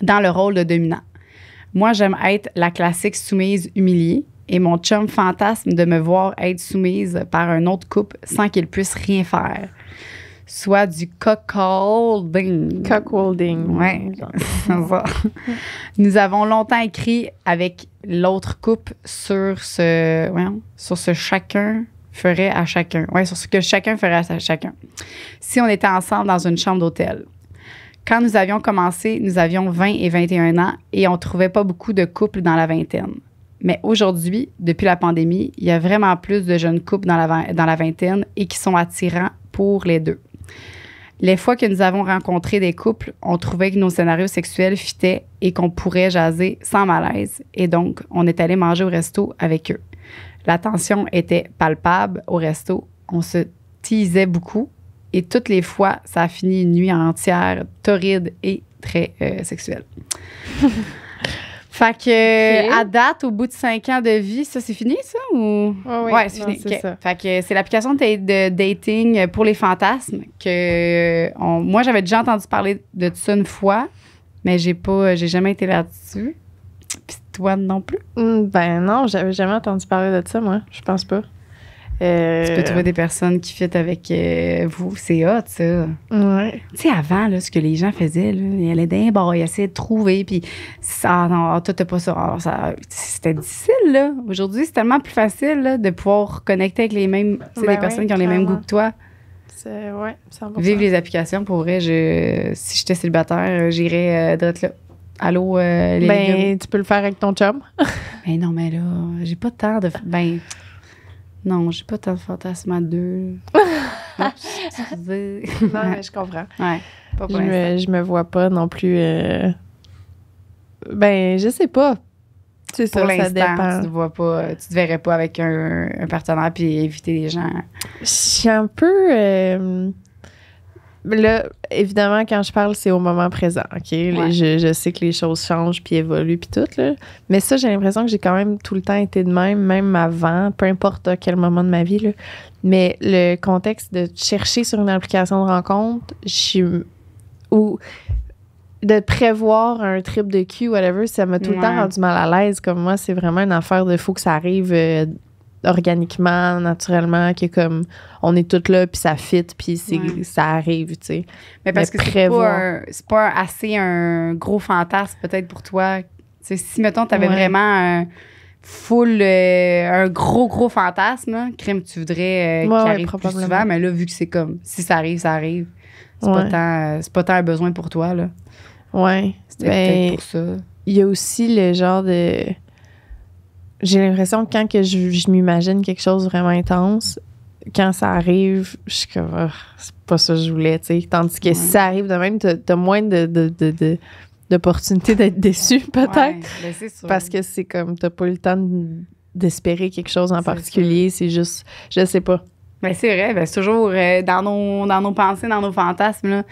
dans le rôle de dominant. Moi, j'aime être la classique soumise humiliée et mon chum fantasme de me voir être soumise par un autre couple sans qu'il puisse rien faire. Soit du cuckolding. Cuckolding. Ouais, ça. Nous avons longtemps écrit avec l'autre couple sur ce chacun ferait à chacun. Ouais, sur ce que chacun ferait à chacun. Si on était ensemble dans une chambre d'hôtel. Quand nous avions commencé, nous avions 20 et 21 ans et on trouvait pas beaucoup de couples dans la vingtaine. Mais aujourd'hui, depuis la pandémie, il y a vraiment plus de jeunes couples dans la vingtaine et qui sont attirants pour les deux. Les fois que nous avons rencontré des couples, on trouvait que nos scénarios sexuels fitaient et qu'on pourrait jaser sans malaise. Et donc, on est allé manger au resto avec eux. La tension était palpable au resto. On se teasait beaucoup. Et toutes les fois, ça a fini une nuit entière torride et très sexuelle. Fait que, à date, au bout de 5 ans de vie, ça, c'est fini, ça? Ou? Oui, ouais, c'est fini. C'est ça. Fait que c'est l'application de dating pour les fantasmes que moi, j'avais déjà entendu parler de ça une fois, mais j'ai jamais été là-dessus. Puis toi non plus? Ben non, j'avais jamais entendu parler de ça, moi. Je pense pas. Tu peux trouver des personnes qui fit avec vous. C'est hot, ça. Ouais. Tu sais, avant, là, ce que les gens faisaient, là, ils allaient d'un bar, ils essayaient de trouver, puis toi, t'as pas ça. Alors, c'était difficile, là. Aujourd'hui, c'est tellement plus facile, là, de pouvoir connecter avec les mêmes, des personnes qui ont les mêmes goûts que toi. C'est, ouais, 100%. Vive les applications, pour vrai. Si j'étais célibataire, j'irais d'être là. Allô, les légumes. Tu peux le faire avec ton chum. Ben non, mais là, j'ai pas tant de... Non, j'ai pas tant de fantasmes à deux. Non, mais je comprends. Ouais, pas pour je me vois pas non plus... je sais pas. C'est ça, pour ça dépend. tu te verrais pas avec un partenaire puis éviter les gens. Je suis un peu... Là, évidemment, quand je parle, c'est au moment présent, OK? Ouais. Je sais que les choses changent puis évoluent puis tout, là. Mais ça, j'ai l'impression que j'ai quand même tout le temps été de même avant, peu importe à quel moment de ma vie, là. Mais le contexte de chercher sur une application de rencontre, ou de prévoir un trip de cul, whatever, ça m'a tout le temps rendu mal à l'aise. Comme moi, c'est vraiment une affaire de faut que ça arrive... organiquement, naturellement, que comme on est toutes là puis ça fit puis ça arrive, tu sais. Mais parce que c'est pas assez un gros fantasme peut-être pour toi. T'sais, si mettons t'avais vraiment un gros fantasme, là, crime tu voudrais qu'il arrive plus souvent, mais là vu que c'est comme si ça arrive, ça arrive. C'est pas tant un besoin pour toi là. Ouais. C'était peut-être pour ça. Il y a aussi le genre de j'ai l'impression que quand que je m'imagine quelque chose vraiment intense, quand ça arrive, je suis comme, c'est pas ça que je voulais, tu sais. Tandis que si ça arrive de même, t'as moins d'opportunités d'être déçu, peut-être. Ouais, ben c'est sûr. Parce que c'est comme, t'as pas eu le temps d'espérer quelque chose en particulier. C'est juste, je sais pas. Ben c'est vrai, ben c'est toujours dans nos pensées, dans nos fantasmes, là.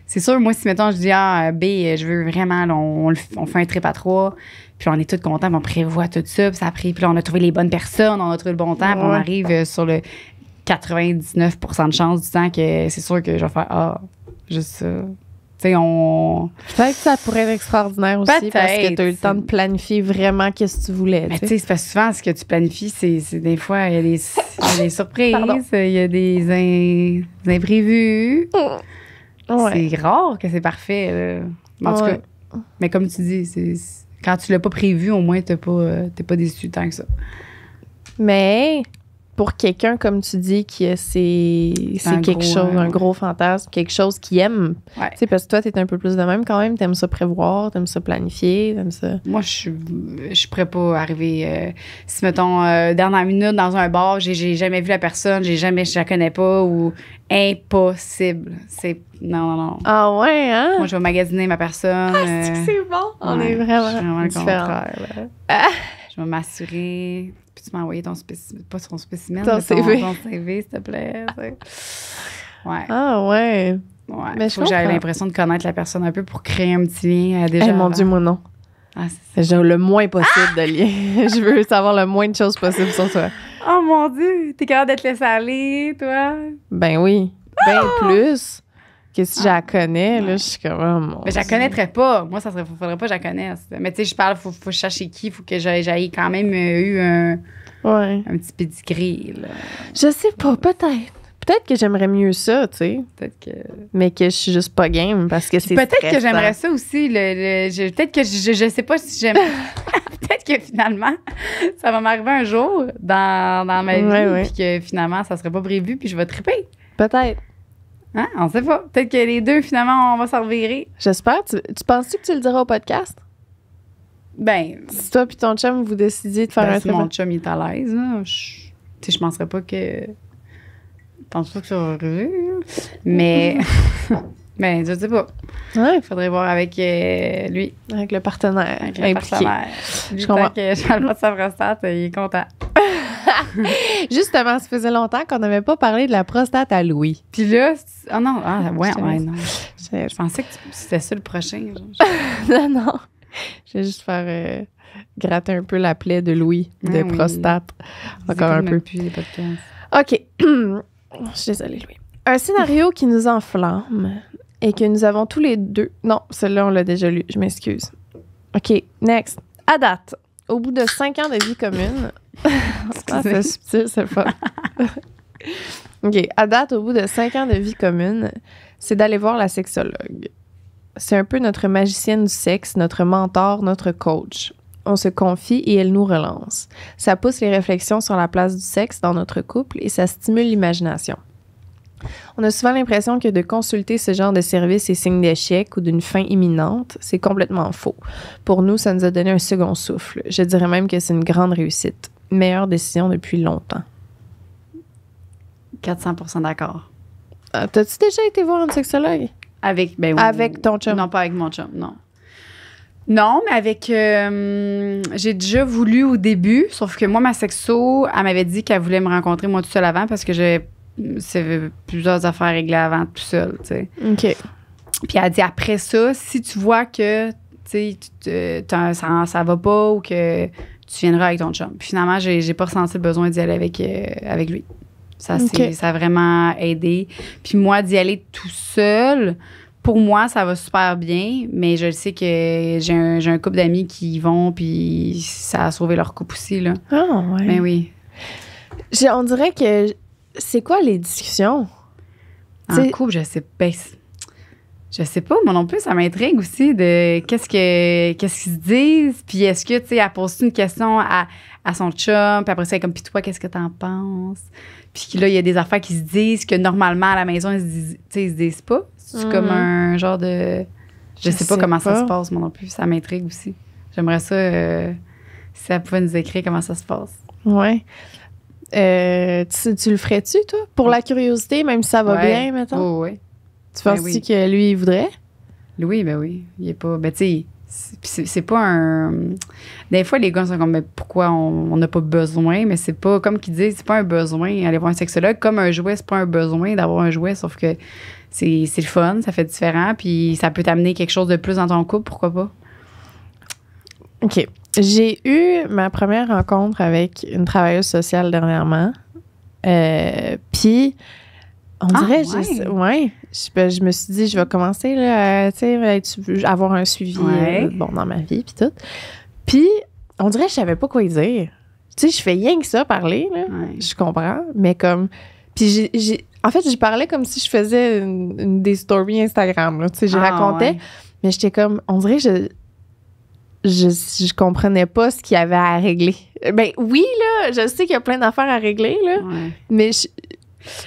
C'est sûr, moi, si, mettons, je dis, B, je veux vraiment, là, on fait un trip à 3, puis on est tous contents, puis on prévoit tout ça, puis ça a pris, puis là, on a trouvé les bonnes personnes, on a trouvé le bon temps, puis on arrive sur le 99% de chance du temps que c'est sûr que je vais faire, juste ça. Tu sais, peut-être que ça pourrait être extrairaudinaire aussi, parce que tu as eu le temps de planifier vraiment qu'est-ce que tu voulais. Mais tu sais, c'est parce que souvent, ce que tu planifies, c'est des fois, il y a des surprises, il y a des imprévus. Ouais. C'est rare que c'est parfait. En tout cas, mais comme tu dis, quand tu l'as pas prévu, au moins, t'es pas déçu tant que ça. Mais pour quelqu'un, comme tu dis, c'est quelque chose, un gros fantasme, quelque chose qu'il aime. Ouais. Tu sais, parce que toi, t'es un peu plus de même quand même. T'aimes ça prévoir, t'aimes ça planifier, t'aimes ça... Moi, je suis prêt pas à arriver... si, mettons, dernière minute, dans un bar, j'ai jamais vu la personne, je la connais pas, ou impossible. Non. Ah ouais, hein? Moi, je vais magasiner ma personne. C'est bon. On est vraiment différents. Je vais m'assurer... Puis tu m'as envoyé ton spécimen, pas ton spécimen, ton CV, s'il te plaît. Ouais. Ah ouais. Ouais. Mais faut que j'aie l'impression de connaître la personne un peu pour créer un petit lien déjà. Mon Dieu, moi non. Ah, j'ai le moins possible de lien. Je veux savoir le moins de choses possible sur toi. Oh mon Dieu, t'es capable d'être laissé aller, toi? Ben oui. Ben plus que si je la connais, là, je suis comme... Oh, mon mais je la connaîtrais pas. Moi, faudrait pas que je la connaisse. Mais tu sais, je parle, faut que je sache chez qui, faut que j'aille quand même eu un petit pedigree, là. Je sais pas, peut-être. Peut-être que j'aimerais mieux ça, tu sais. Peut-être que... Mais que je suis juste pas game parce que c'est peut-être que j'aimerais ça aussi. Peut-être que je sais pas si j'aime... peut-être que finalement, ça va m'arriver un jour dans ma vie puis que finalement, ça serait pas prévu puis je vais triper. Peut-être. Hein? On sait pas. Peut-être que les deux, finalement, on va s'en revirer. J'espère. Tu penses-tu que tu le diras au podcast? Ben... Si toi puis ton chum, vous décidiez de faire un truc... Si mon chum, il est à l'aise, là, je penserais pas que... Je pense pas que ça va arriver. Mais... ben, je sais pas. Ouais. Il faudrait voir avec lui. Avec le partenaire. Avec le partenaire. Lui, tant que je parle pas de sa prostate, il est content. Justement, ça faisait longtemps qu'on n'avait pas parlé de la prostate à Louis. Puis là, non. Je pensais que c'était ça le prochain. Non. Je vais juste faire gratter un peu la plaie de Louis de prostate. Encore un peu. Plus les podcasts. OK. Je suis désolée, Louis. Un scénario qui nous enflamme et que nous avons tous les deux... Non, celui-là, on l'a déjà lu. Je m'excuse. OK, next. À date, au bout de 5 ans de vie commune... c'est subtil, c'est pas. OK. À date, au bout de 5 ans de vie commune, c'est d'aller voir la sexologue. C'est un peu notre magicienne du sexe, notre mentor, notre coach. On se confie et elle nous relance. Ça pousse les réflexions sur la place du sexe dans notre couple et ça stimule l'imagination. On a souvent l'impression que de consulter ce genre de service est signe d'échec ou d'une fin imminente. C'est complètement faux. Pour nous, ça nous a donné un second souffle. Je dirais même que c'est une grande réussite. Meilleure décision depuis longtemps. 400% d'accord. T'as-tu déjà été voir un sexologue? Avec ton chum? Non, pas avec mon chum, non. Non, mais avec... j'ai déjà voulu au début, sauf que moi, ma sexo, elle m'avait dit qu'elle voulait me rencontrer moi toute seule avant parce que j'avais plusieurs affaires réglées avant tout seul, tu sais. OK. Puis elle a dit, après ça, si tu vois que, tu sais, ça va pas ou que tu viendras avec ton chum. Puis finalement, j'ai pas ressenti le besoin d'y aller avec lui. Ça a vraiment aidé. Puis moi, d'y aller tout seul... Pour moi, ça va super bien, mais je sais que j'ai un couple d'amis qui y vont, puis ça a sauvé leur couple aussi, là. Ah, ouais. Ben oui. On dirait que... C'est quoi les discussions? En couple, je sais pas. Je sais pas, moi non plus, ça m'intrigue aussi de qu'est-ce qu'ils se disent, puis est-ce que, tu sais, elle pose une question à son chum, puis après ça, elle est comme, puis toi, qu'est-ce que t'en penses? Puis là, il y a des affaires qui se disent que normalement, à la maison, ils se disent pas. C'est comme un genre de... Je sais pas comment ça se passe, moi non plus. Ça m'intrigue aussi. J'aimerais ça, si elle pouvait nous écrire comment ça se passe. Ouais. Tu le ferais-tu, toi? Pour la curiosité, même si ça va bien, mettons? Oh, oui. Tu penses-tu que lui, il voudrait? Oui, ben oui. Il est pas... Ben, tu sais, c'est pas un... Des fois, les gars sont comme, mais pourquoi on n'a pas besoin? Mais c'est pas, comme qu'ils disent, c'est pas un besoin. Aller voir un sexologue, comme un jouet, c'est pas un besoin d'avoir un jouet, sauf que c'est le fun, ça fait différent, puis ça peut t'amener quelque chose de plus dans ton couple, pourquoi pas? OK. J'ai eu ma première rencontre avec une travailleuse sociale dernièrement. Puis, on dirait, je me suis dit, je vais commencer là, à avoir un suivi dans ma vie, puis tout. Puis, on dirait que je savais pas quoi dire. Tu sais, je fais rien que ça, parler, là. Ouais. Je comprends, mais comme... Puis, en fait, j'y parlais comme si je faisais des stories Instagram, là. Tu sais, je racontais, mais j'étais comme... On dirait que je comprenais pas ce qu'il y avait à régler. Ben oui, là, je sais qu'il y a plein d'affaires à régler, là, mais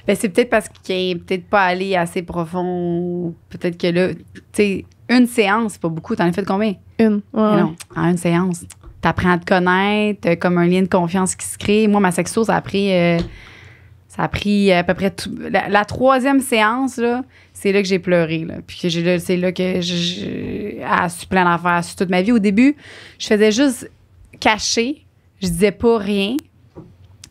ben, c'est peut-être parce qu'il est peut-être pas allé assez profond. Peut-être que là, tu sais, une séance, c'est pas beaucoup. T'en as fait combien? Une. Ouais. Non, en une séance. T'apprends à te connaître, t'as comme un lien de confiance qui se crée. Moi, ma sexo, ça a pris à peu près la 3e séance, là, c'est là que j'ai pleuré. Là. Puis c'est là que j'ai su plein d'affaires, elle a su toute ma vie. Au début, je faisais juste cacher. Je disais pas rien.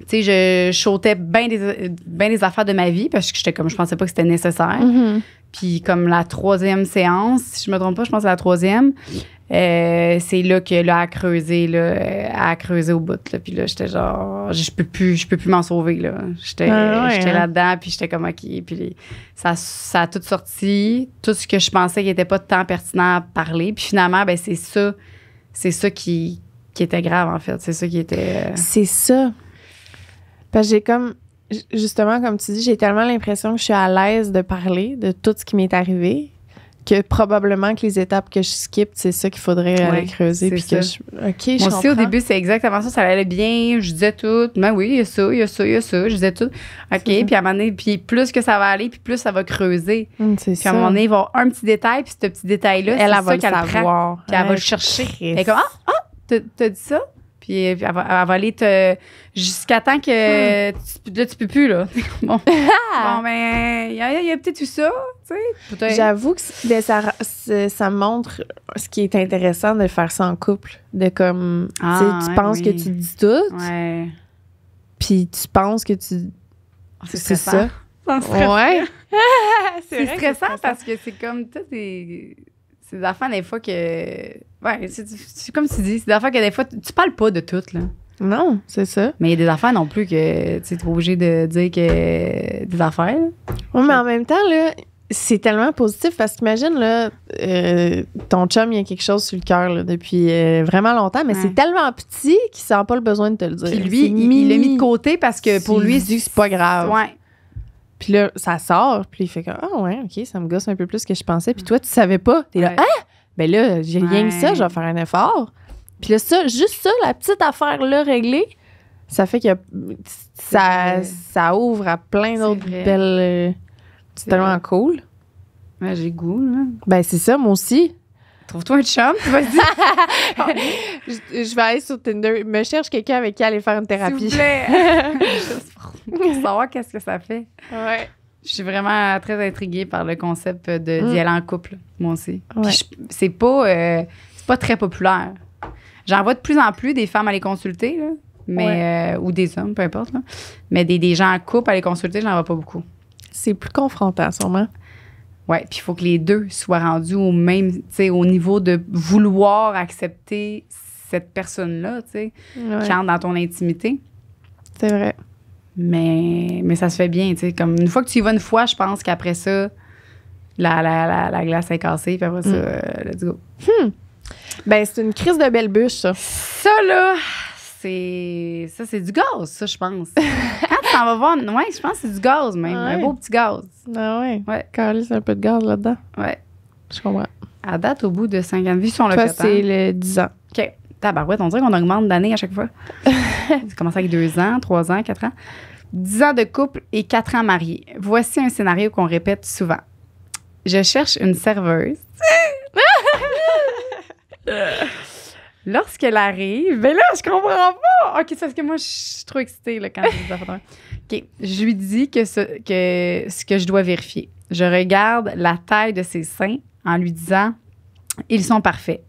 Tu sais, je sautais bien des affaires de ma vie parce que je pensais pas que c'était nécessaire. Mm-hmm. Puis comme la 3e séance, si je me trompe pas, je pense que c'est la 3e, c'est là que là, elle a creusé au bout. Là. Puis là, j'étais genre, je peux plus m'en sauver. Là. J'étais là-dedans, puis j'étais comme OK. Puis ça a tout sorti, tout ce que je pensais qui n'était pas tant pertinent à parler. Puis finalement, ben c'est ça qui était grave, en fait. C'est ça qui était... C'est ça. Parce que j'ai comme... Justement, comme tu dis, j'ai tellement l'impression que je suis à l'aise de parler de tout ce qui m'est arrivé que probablement que les étapes que je skip, c'est ça qu'il faudrait aller creuser. Puis que OK, Moi aussi, au début, c'est exactement ça. Ça allait bien. Je disais tout. Ben oui, il y a ça, il y a ça, il y a ça. Je disais tout. OK. Puis à un moment donné, puis plus que ça va aller, puis plus ça va creuser. C'est puis à un moment donné, il va y avoir un petit détail, puis ce petit détail-là, c'est ça qu'elle prend. Puis elle va le chercher. Elle est comme t'as dit ça? Puis elle va aller jusqu'à temps que là, tu peux plus, là. Bon, ben, il y a peut-être eu ça, tu sais. Peut-être. J'avoue que ça montre ce qui est intéressant de faire ça en couple. De comme, tu penses que tu dis tout. Ouais. Puis tu penses que tu... c'est ça. Ouais. C'est stressant parce que c'est comme tout c'est des affaires des fois que... Ouais, c'est comme tu dis, c'est des affaires que des fois, tu parles pas de toutes, là. Non, c'est ça. Mais il y a des affaires non plus que tu es obligé de dire que des affaires. Oui, mais en même temps, là, c'est tellement positif parce qu'imagine, là, ton chum, il y a quelque chose sur le cœur là, depuis vraiment longtemps, mais c'est tellement petit qu'il sent pas le besoin de te le dire. Puis lui, il l'a mis de côté parce que pour lui, c'est pas grave. Ouais. Puis là, ça sort, puis il fait comme ouais, OK, ça me gosse un peu plus que je pensais. Puis toi, tu savais pas. T'es là, ben là, j'ai rien que ça, je vais faire un effort. Puis là, juste ça, la petite affaire-là réglée, ça fait que ça ouvre à plein d'autres belles... c'est tellement cool. Ouais, j'ai goût, là. Ben, c'est ça, moi aussi. Trouve-toi un chum, vas-y. Je vais aller sur Tinder. Me cherche quelqu'un avec qui aller faire une thérapie. S'il vous plaît. Juste pour savoir qu'est-ce que ça fait. Ouais. Je suis vraiment très intriguée par le concept d'y aller en couple, moi aussi. Ouais. C'est pas très populaire. J'en vois de plus en plus des femmes à les consulter, là, mais, ou des hommes, peu importe. Là. Mais des gens en couple à les consulter, j'en vois pas beaucoup. C'est plus confrontant, sûrement. Oui, puis il faut que les deux soient rendus au même, tu sais, au niveau de vouloir accepter cette personne-là, tu sais, qui entre dans ton intimité. C'est vrai. Mais ça se fait bien, tu sais. Comme une fois que tu y vas une fois, je pense qu'après ça, la glace est cassée, puis après ça, let's go. Ben, c'est une crise de belle bûche, ça. Ça, là, c'est du gaz, ça, je pense. Quand tu t'en vas voir, ouais, je pense que c'est du gaz, même. Un beau petit gaz. Ah ouais? Ouais. Carlis, un peu de gaz là-dedans. Ouais. Je comprends. À date, au bout de 5 ans de vie, si on l'a fait. Ça, c'est le 10 ans. OK. Tabarouette, on dirait qu'on augmente d'années à chaque fois. Ça commence avec 2 ans, 3 ans, 4 ans. 10 ans de couple et 4 ans mariés. Voici un scénario qu'on répète souvent. Je cherche une serveuse. Lorsqu'elle arrive, ben là, je comprends pas. OK, c'est parce que moi, je suis trop excitée là, quand je dis ça. OK, je lui dis que ce que je dois vérifier. Je regarde la taille de ses seins en lui disant « Ils sont parfaits ».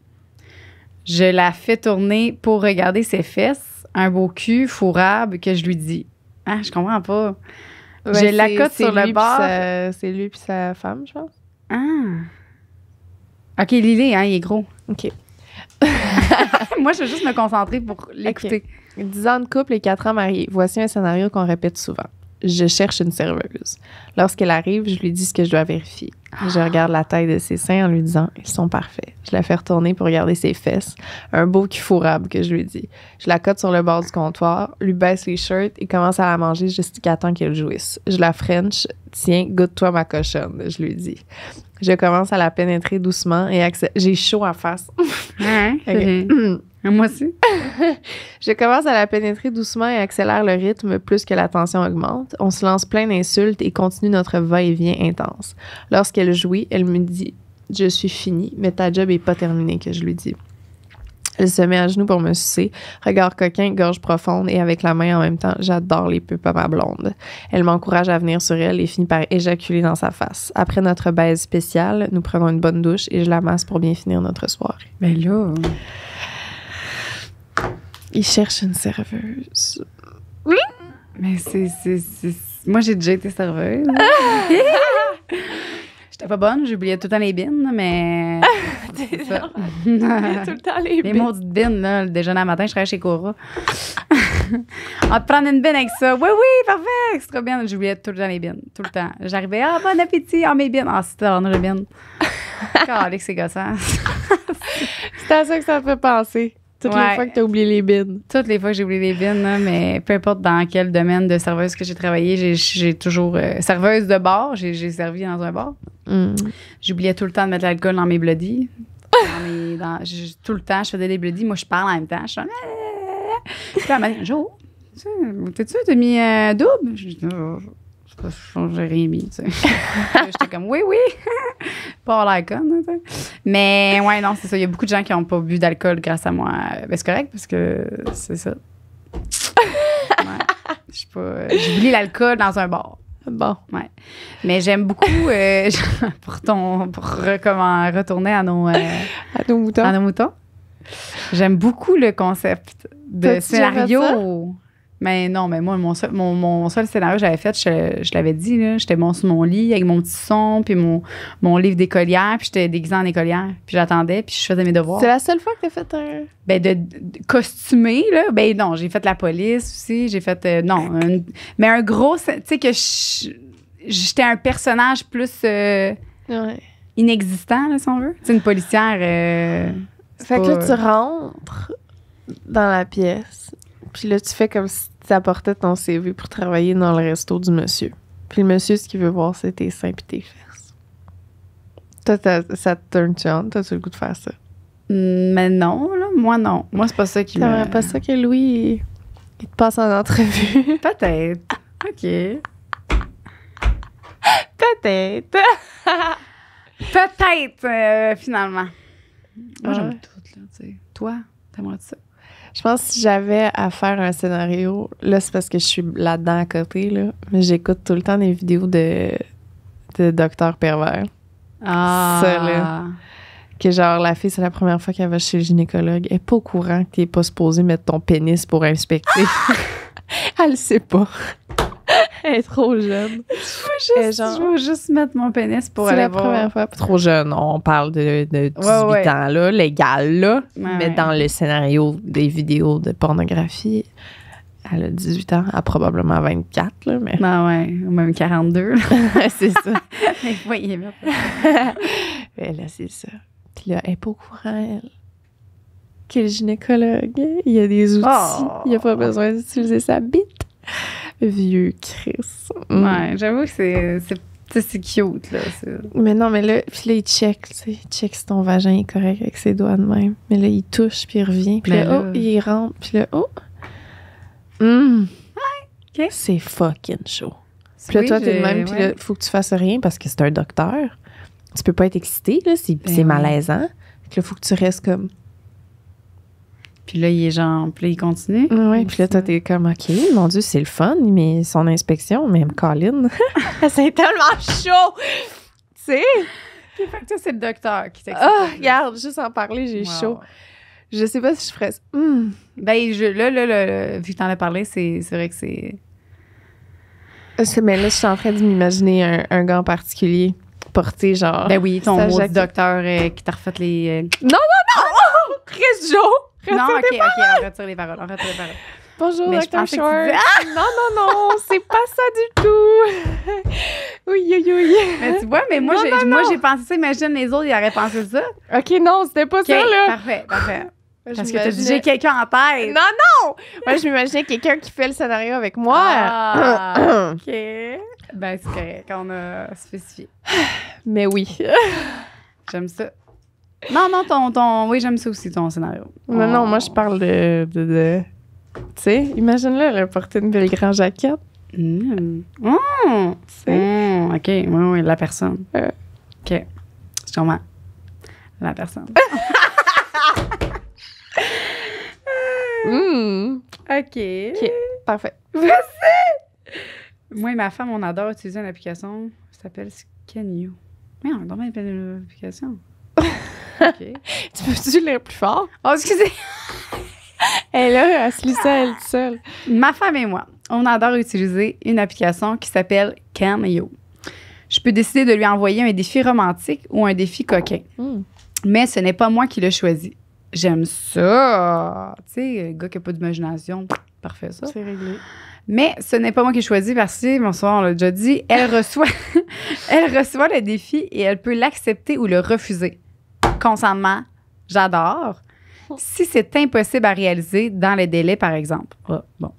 Je la fais tourner pour regarder ses fesses, un beau cul fourrable que je lui dis. Ah, je comprends pas. Ouais, je l'accote sur le bord. C'est lui puis sa femme, je pense. Ah. OK, Lily, hein, il est gros. OK. Moi, je veux juste me concentrer pour l'écouter. Okay. 10 ans de couple et 4 ans mariés. Voici un scénario qu'on répète souvent. Je cherche une serveuse. Lorsqu'elle arrive, je lui dis ce que je dois vérifier. Je regarde la taille de ses seins en lui disant « Ils sont parfaits ». Je la fais retourner pour regarder ses fesses. Un beau cul fourrable que je lui dis. Je la cote sur le bord du comptoir, lui baisse les shirts et commence à la manger jusqu'à temps qu'elle jouisse. Je la French. « Tiens, goûte-toi ma cochonne », je lui dis. Je commence à la pénétrer doucement et j'ai chaud à face. Ouais, Ok. Moi aussi. Je commence à la pénétrer doucement et accélère le rythme plus que la tension augmente. On se lance plein d'insultes et continue notre va-et-vient intense. Lorsqu'elle jouit, elle me dit « Je suis finie, mais ta job est pas terminée » que je lui dis. Elle se met à genoux pour me sucer, regard coquin, gorge profonde et avec la main en même temps, j'adore les pupes à ma blonde. Elle m'encourage à venir sur elle et finit par éjaculer dans sa face. Après notre baise spéciale, nous prenons une bonne douche et je la masse pour bien finir notre soirée. Ben là... Il cherche une serveuse. Mais c'est... Moi, j'ai déjà été serveuse. J'étais pas bonne, j'oubliais tout le temps les bines, mais... T'es ça. genre, tout le temps les Les bines. maudites bines, là, le déjeuner à matin, je travaillais chez Cora. On va te prendre une bine avec ça. Oui, parfait, c'est trop bien. J'oubliais tout le temps les bines, tout le temps. J'arrivais, bon appétit, mes bines. C'était on a les bines. Calé que c'est gossant. C'est à ça que ça me fait penser. Toutes les fois que t'as oublié les bines. Toutes les fois que j'ai oublié les bines, là, mais peu importe dans quel domaine de serveuse que j'ai travaillé, j'ai toujours... serveuse de bar, j'ai servi dans un bar. J'oubliais tout le temps de mettre l'alcool dans mes bloodies. Tout le temps, je faisais des bloodies. Moi, je parle en même temps. Je suis puis là, elle m'a dit, Jo, t'as mis double? Je dis, j'ai rien mis, tu sais. J'étais comme, oui. Pas l'air conne, tu sais. Mais ouais, non, c'est ça. Il y a beaucoup de gens qui n'ont pas bu d'alcool grâce à moi. Ben, c'est correct parce que c'est ça. Ouais. J'oublie l'alcool dans un bar. Bon. Ouais. Mais j'aime beaucoup, pour retourner à nos moutons. J'aime beaucoup le concept de scénario. Mais non, mais moi, mon seul scénario que j'avais fait, je l'avais dit, là, j'étais sur mon lit avec mon petit son, puis mon livre d'écolière, puis j'étais déguisée en écolière, puis j'attendais, puis je faisais mes devoirs. C'est la seule fois que t'as fait un... Ben, de costumer, là, ben non, j'ai fait la police aussi, j'ai fait, mais un gros, tu sais, que j'étais un personnage plus inexistant, là, si on veut. C'est une policière... fait que là, tu rentres dans la pièce, puis là, tu fais comme si tu apportais ton CV pour travailler dans le resto du monsieur. Puis le monsieur, ce qu'il veut voir, c'est tes seins puis tes fesses. Toi, ça te turn-tu on? T'as-tu le goût de faire ça? Mais non, là. Moi, non. Moi, c'est pas ça qui T'aimerais pas ça que Louis, il te passe en entrevue? Peut-être. OK. Peut-être. Peut-être, finalement. Moi, j'aime tout, là, tu sais. Toi, t'aimerais-tu ça? Je pense que si j'avais à faire un scénario, là, c'est parce que je suis là-dedans à côté, là, mais j'écoute tout le temps des vidéos de docteurs pervers. Ah! Ça, là. Que genre, la fille, c'est la première fois qu'elle va chez le gynécologue. Elle est pas au courant que t'es pas supposé mettre ton pénis pour inspecter. Elle le sait pas. Elle est trop jeune. Je veux juste mettre mon pénis pour aller voir. C'est la première fois. Trop jeune. On parle de 18 ans, là, légal, là. Mais dans le scénario des vidéos de pornographie, elle a 18 ans, elle a probablement 24, là, mais... Ben ouais, ou même 42. C'est ça. Mais voyez, là. Mais là, c'est ça. Puis là, elle est pas au courant, elle. Quel gynécologue. Il y a des outils. Il n'y a pas besoin d'utiliser sa bite. Vieux Chris. Ouais, j'avoue que c'est cute, là. Mais non, mais là, puis là, il check, tu sais. Il check si ton vagin est correct avec ses doigts de même. Mais là, il touche, puis il revient. Puis là, il rentre. Puis là, OK. C'est fucking chaud. Puis là, toi, t'es de même. Puis là, il faut que tu fasses rien parce que c'est un docteur. Tu peux pas être excité, là. C'est malaisant. Puis là, il faut que tu restes comme... Puis là, il est genre... Puis là, il continue. Oui, puis là, toi, t'es comme, OK, mon Dieu, c'est le fun, mais son inspection, même Colin, c'est tellement chaud! Tu sais? Puis fait que ça, c'est le docteur qui t'explique. Ah, regarde, juste en parler, j'ai chaud. Je sais pas si je ferais ça. Ben, là, vu que t'en as parlé, c'est vrai que c'est... Mais là, je suis en train de m'imaginer un gant particulier porté, genre... Ben oui, ton mot docteur qui t'a refait les... Non! Reste Joe! Non, OK, on retire les paroles. Bonjour, mais Dr. Short. Non, c'est pas ça du tout. Oui. Mais tu vois, mais moi, j'ai pensé ça. Imagine, les autres, ils auraient pensé ça. OK, non, c'était pas ça, là. Parfait. Parce que t'as dit, j'ai quelqu'un en tête. Non! Moi, je m'imaginais quelqu'un qui fait le scénario avec moi. Ah, OK. Ben, c'est correct, on a spécifié. Mais oui. J'aime ça. Non, oui, j'aime ça aussi, ton scénario. Non, moi, je parle de... Tu sais, imagine-le, elle a porté une belle grande jaquette. OK, oui, la personne. OK, je comprends. La personne. OK. OK, parfait. Moi et ma femme, on adore utiliser une application qui s'appelle Scan-You. Mais on a dormi une application. OK. Tu peux-tu lire plus fort? Oh, excusez. Elle est là, elle se lit ça, elle toute seule. Ma femme et moi, on adore utiliser une application qui s'appelle Cameo. Je peux décider de lui envoyer un défi romantique ou un défi coquin. Mais ce n'est pas moi qui l'ai choisi. J'aime ça. Tu sais, le gars qui n'a pas d'imagination, parfait ça. C'est réglé. Mais ce n'est pas moi qui ai choisi parce que, bonsoir, on l'a déjà dit, elle reçoit le défi et elle peut l'accepter ou le refuser. Consentement, j'adore. Si c'est impossible à réaliser dans les délais, par exemple. Bon.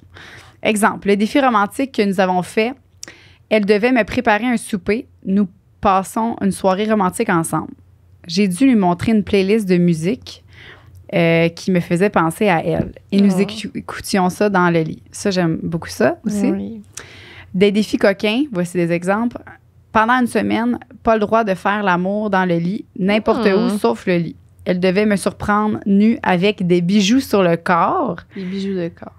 Exemple, le défi romantique que nous avons fait, elle devait me préparer un souper. Nous passons une soirée romantique ensemble. J'ai dû lui montrer une playlist de musique qui me faisait penser à elle. Et nous écoutions ça dans le lit. Ça, j'aime beaucoup ça aussi. Oui. Des défis coquins, voici des exemples. Pendant une semaine, pas le droit de faire l'amour dans le lit, n'importe où, sauf le lit. Elle devait me surprendre nue avec des bijoux sur le corps. Des bijoux de corps.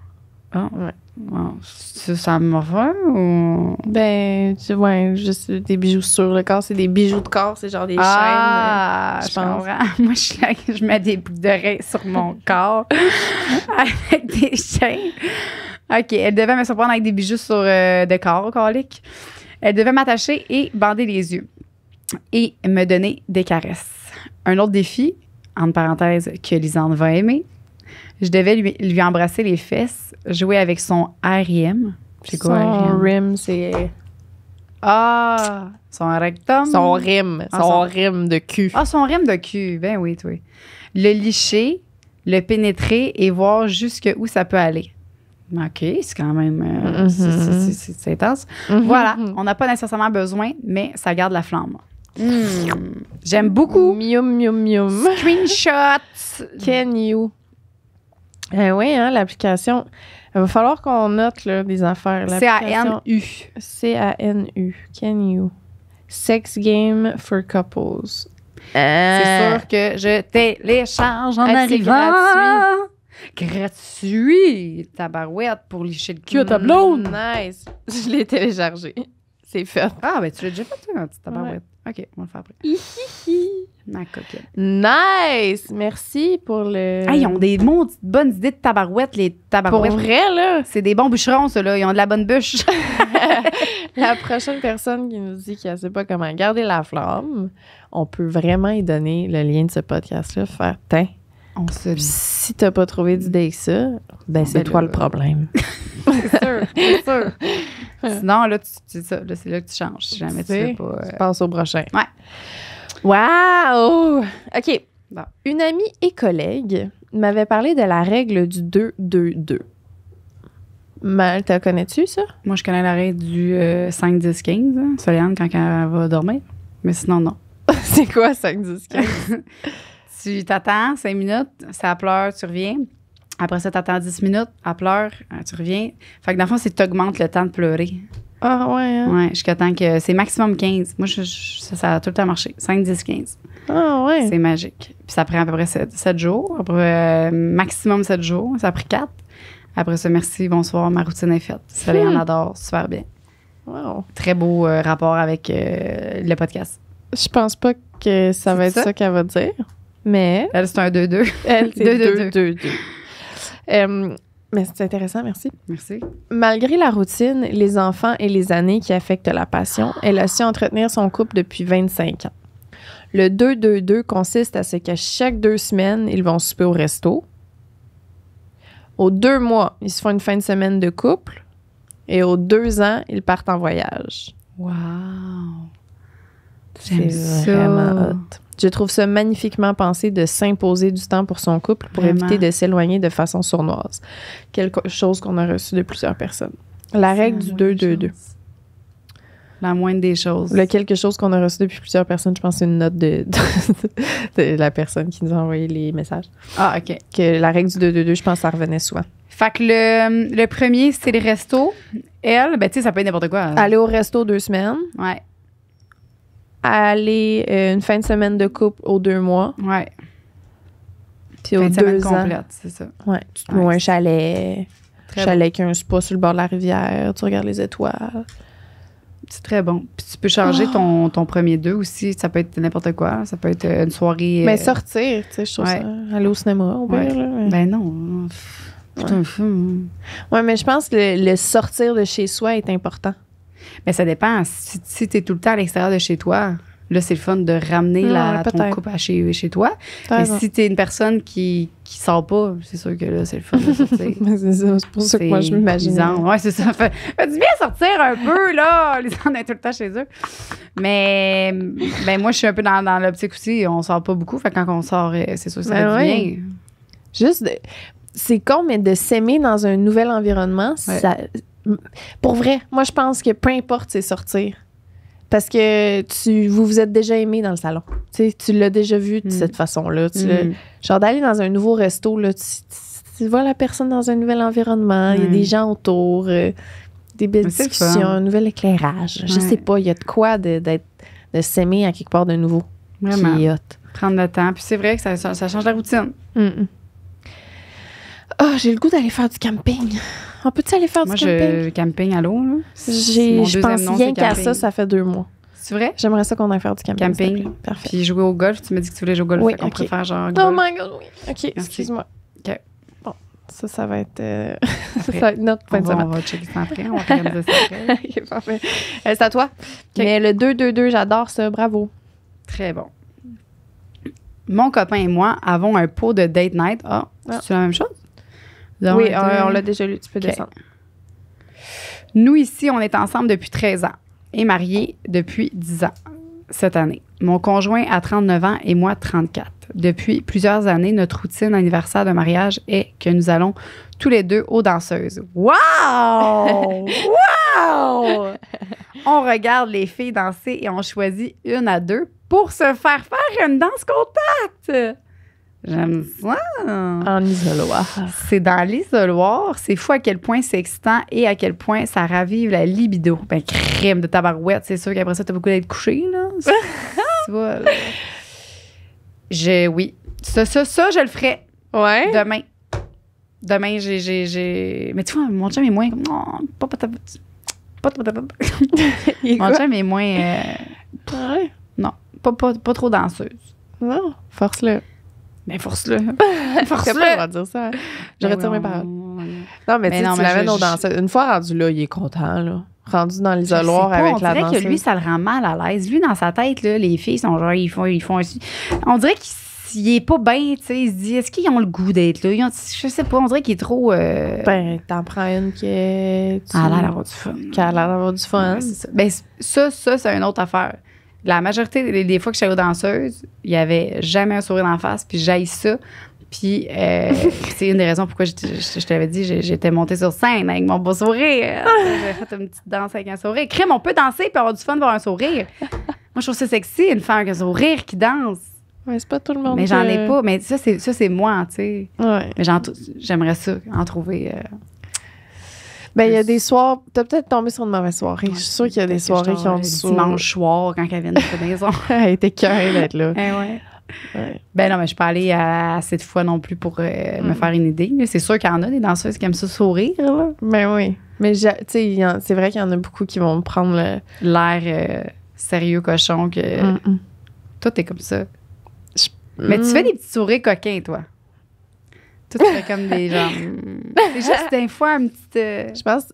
Ah, ouais. Wow. Ça m'a fait ou... Ben, juste des bijoux sur le corps. C'est des bijoux de corps, c'est genre des chaînes. Je pense. Moi, je suis là, je mets des boucles d'oreilles sur mon corps avec des chaînes. OK, elle devait me surprendre avec des bijoux sur de corps, colique. Elle devait m'attacher et bander les yeux et me donner des caresses. Un autre défi, entre parenthèses, que Lisande va aimer. Je devais lui embrasser les fesses, jouer avec son R.I.M. C'est quoi, son RIM, c'est... son rectum. Son rime. Son rime de cul. Son rime de cul. Ben oui, toi. Le licher, le pénétrer et voir jusqu'où ça peut aller. OK, c'est quand même... c'est intense. Voilà, on n'a pas nécessairement besoin, mais ça garde la flamme. J'aime beaucoup. Mium, mium, mium. Screenshots. Can you? Oui, hein, l'application. Il va falloir qu'on note là, des affaires. C-A-N-U. C-A-N-U. Can you? Sex game for couples. C'est sûr que je télécharge en arrivant. Gratuit. Tabarouette pour licher le cul à ta blonde. Nice. Je l'ai téléchargé. C'est fait. Ah, ben tu l'as déjà fait, toi, un petit tabarouette. OK, on va le faire après. Ma coquette. Nice! Merci pour le... Ils ont des bonnes idées de tabarouettes, les tabarouettes. Pour vrai, là? C'est des bons bûcherons, ça, là. Ils ont de la bonne bûche. La prochaine personne qui nous dit qu'elle ne sait pas comment garder la flamme, on peut vraiment y donner le lien de ce podcast-là, faire « Tiens, si t'as pas trouvé d'idée avec ça, ben c'est toi le problème. » C'est sûr. Sinon, là, c'est là que tu changes. Si jamais tu sais pas... Tu passes au prochain. Ouais. Wow! OK. Bon. Une amie et collègue m'avait parlé de la règle du 2-2-2. Mal, t'as connais-tu ça? Moi, je connais la règle du 5-10-15, hein, Soliane, quand elle va dormir. Mais sinon, non. C'est quoi 5-10-15? Tu t'attends 5 minutes, ça pleure, tu reviens. Après ça, t'attends 10 minutes, elle pleure, tu reviens. Fait que dans le fond, c'est que t'augmentes le temps de pleurer. Ah ouais, hein? Ouais, jusqu'à temps que... C'est maximum 15. Moi, ça a tout le temps marché. 5, 10, 15. Ah ouais? C'est magique. Puis ça prend à peu près 7 jours. Après, maximum 7 jours. Ça a pris 4. Après ça, merci, bonsoir, ma routine est faite. Ça, on adore, super bien. Wow. Très beau rapport avec le podcast. Je pense pas que ça va être ça qu'elle va dire, mais... Elle, c'est un 2-2. Elle, c'est 2-2. Mais c'est intéressant, merci. Merci. Malgré la routine, les enfants et les années qui affectent la passion, elle a su entretenir son couple depuis 25 ans. Le 2-2-2 consiste à ce qu'à chaque 2 semaines, ils vont souper au resto. Aux 2 mois, ils se font une fin de semaine de couple. Et aux 2 ans, ils partent en voyage. Wow! C'est vraiment hot. Je trouve ça magnifiquement pensé de s'imposer du temps pour son couple pour éviter de s'éloigner de façon sournoise. Quelque chose qu'on a reçu de plusieurs personnes. La règle du 2-2-2. La moindre des choses. Le quelque chose qu'on a reçu depuis plusieurs personnes, je pense que c'est une note de la personne qui nous a envoyé les messages. Ah, OK. Que la règle du 2-2-2, je pense que ça revenait souvent. Fait que le premier, c'est les restos. Elle, ben, tu sais, ça peut être n'importe quoi. Aller au resto 2 semaines. Ouais. Aller une fin de semaine de couple aux 2 mois. Ouais. Puis aux Fin de semaine 2 ans. complète, c'est ça. Ouais. Tu te Ouais, loues un chalet. Très Chalet avec un spa sur le bord de la rivière. Tu regardes les étoiles. C'est très bon. Puis tu peux changer ton premier 2 aussi. Ça peut être n'importe quoi. Ça peut être une soirée. Mais sortir, tu sais, je trouve ouais. ça. Aller au cinéma, au pire, Ouais. là. Ben non. C'est un film. Ouais, mais je pense que le sortir de chez soi est important. Mais ça dépend. Si tu es tout le temps à l'extérieur de chez toi, là, c'est le fun de ramener Ouais, ton peut-être. couple à chez toi. T'as Mais raison. si tu es une personne qui sort pas, c'est sûr que là, c'est le fun de sortir. Mais c'est ça, c'est pour ça que moi, je m'imagine. Ouais, c'est ça. Fait du bien sortir un peu, là. Les gens est tout le temps chez eux. Mais ben, moi, je suis un peu dans l'optique aussi. On sort pas beaucoup. Fait que quand on sort, c'est sûr que ça Ben va du ouais. bien. Juste, c'est con, mais de s'aimer dans un nouvel environnement, Ouais. ça, pour vrai, moi, je pense que peu importe, c'est sortir. Parce que vous vous êtes déjà aimé dans le salon. Tu sais, tu l'as déjà vu de cette façon-là. Genre d'aller dans un nouveau resto, là, tu vois la personne dans un nouvel environnement, il y a des gens autour, des belles Mais c'est le discussions, fun. un nouvel éclairage. Je Ouais. sais pas, il y a de quoi de s'aimer à quelque part de nouveau Vraiment. qui est hot. Prendre le temps. Puis c'est vrai que ça change la routine. Ah, j'ai le goût d'aller faire du camping. On peut-tu aller faire Moi, du camping? je camping à l'eau, là. Mon Je pense deuxième nom, rien c'est qu'à camping. ça fait 2 mois. C'est vrai? J'aimerais ça qu'on aille faire du camping. s'il te Camping. plaît. Parfait. Puis jouer au golf. Tu m'as dit que tu voulais jouer au golf. Oui, Fait qu'on ok. préfère genre Oh golf. my god, oui. OK, excuse-moi. OK. Bon, ça va être... ça va être notre fin On de va, semaine. on va checker ça après. On va organiser ça après. OK, parfait. C'est à toi. Mais le 2-2-2, j'adore ça. Bravo. Très bon. Mon copain et moi avons un pot de date night. Ah, c'est la même chose? Oui, on l'a déjà lu. Tu peux OK. descendre. Nous, ici, on est ensemble depuis 13 ans et mariés depuis 10 ans cette année. Mon conjoint a 39 ans et moi 34. Depuis plusieurs années, notre routine anniversaire de mariage est que nous allons tous les deux aux danseuses. Wow! Wow! On regarde les filles danser et on choisit une à deux pour se faire une danse contact. J'aime ça. En isoloir. C'est dans l'isoloir. C'est fou à quel point c'est excitant et à quel point ça ravive la libido. Ben, crème de tabarouette. C'est sûr qu'après ça, t'as beaucoup d'être couché, là. Tu vois, là. Oui. Ça, je le ferais Ouais. demain. Demain, j'ai... Mais tu vois, mon chum est moins... Mon chum est moins... Ouais. Non, pas trop danseuse. Non, force-le. Mais force-le. Force-le. On va dire ça. Je retire mes paroles. Non, mais tu sais, tu l'amènes au danseur. Une fois rendu là, il est content, là. Rendu dans l'isoloir avec la danseuse. On dirait que lui, ça le rend mal à l'aise. Lui, dans sa tête, là, les filles sont genre, ils font on dirait qu'il est pas bien, tu sais. Il se dit, est-ce qu'ils ont le goût d'être là? Je sais pas, on dirait qu'il est trop... Ben, t'en prends une qui est... Elle a l'air d'avoir du fun. Qui a l'air d'avoir du fun. Ouais, c'est ça. Ben, ça, c'est une autre affaire. La majorité des fois que j'étais aux danseuses, il y avait jamais un sourire d'en face, puis j'haïs ça. Puis c'est une des raisons pourquoi je te l'avais dit, j'étais montée sur scène avec mon beau sourire. J'ai fait une petite danse avec un sourire. Crème, on peut danser puis avoir du fun d'avoir un sourire. Moi, je trouve ça sexy, une femme avec un sourire qui danse. Ouais, c'est pas tout le monde. Mais j'en ai pas. Mais ça, c'est moi, tu sais. Ouais. Mais j'aimerais ça, en trouver. Ben, il y a des soirs. T'as peut-être tombé sur une mauvaise soirée. Je suis sûre qu'il y a des soirées qui ont du soir. Dimanche soir, quand elle vient de la maison. Elle était curée d'être là. Ouais. Ouais. Ben non, mais je suis pas allée assez de fois non plus pour me faire une idée. C'est sûr qu'il y en a des danseuses qui aiment ça sourire, là. Ben oui. Mais tu sais, c'est vrai qu'il y en a beaucoup qui vont prendre L'air sérieux cochon que. Toi, t'es comme ça. Mais tu fais des petits sourires coquins, toi. Toi, tu fais comme des gens. C'est juste des fois une petite. Je pense.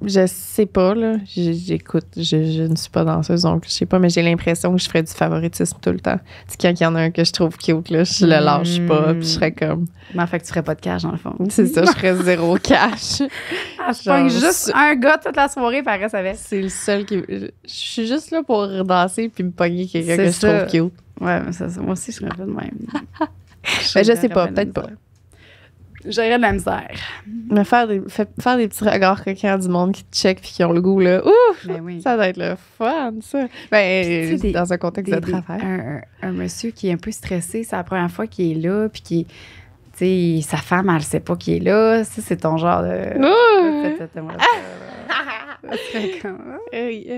Je sais pas, là. J'écoute. Je ne suis pas danseuse, donc je sais pas, mais j'ai l'impression que je ferais du favoritisme tout le temps. Tu sais, quand il y en a un que je trouve cute, là, je le lâche pas, puis je serais comme. Mais fait que tu ferais pas de cash, dans le fond. C'est ça, je ferais zéro cash. Je pogne juste un gars toute la soirée, puis après, ça va. C'est le seul qui. Je suis juste là pour danser puis me pogner quelqu'un que je ça. trouve cute. Ouais, mais ça, moi aussi, je serais pas de même. Ben, je sais pas, peut-être pas. J'aurais de la misère. Mais faire des petits regards coquins du monde qui te check puis qui ont le goût, là. Ouf! Ben oui. Ça doit être le fun, ça. Ben, Tu sais, dans un contexte de travail. Un monsieur qui est un peu stressé, c'est la première fois qu'il est là, puis qui, tu sais, sa femme, elle sait pas qu'il est là. Ça, c'est ton genre de. Oui.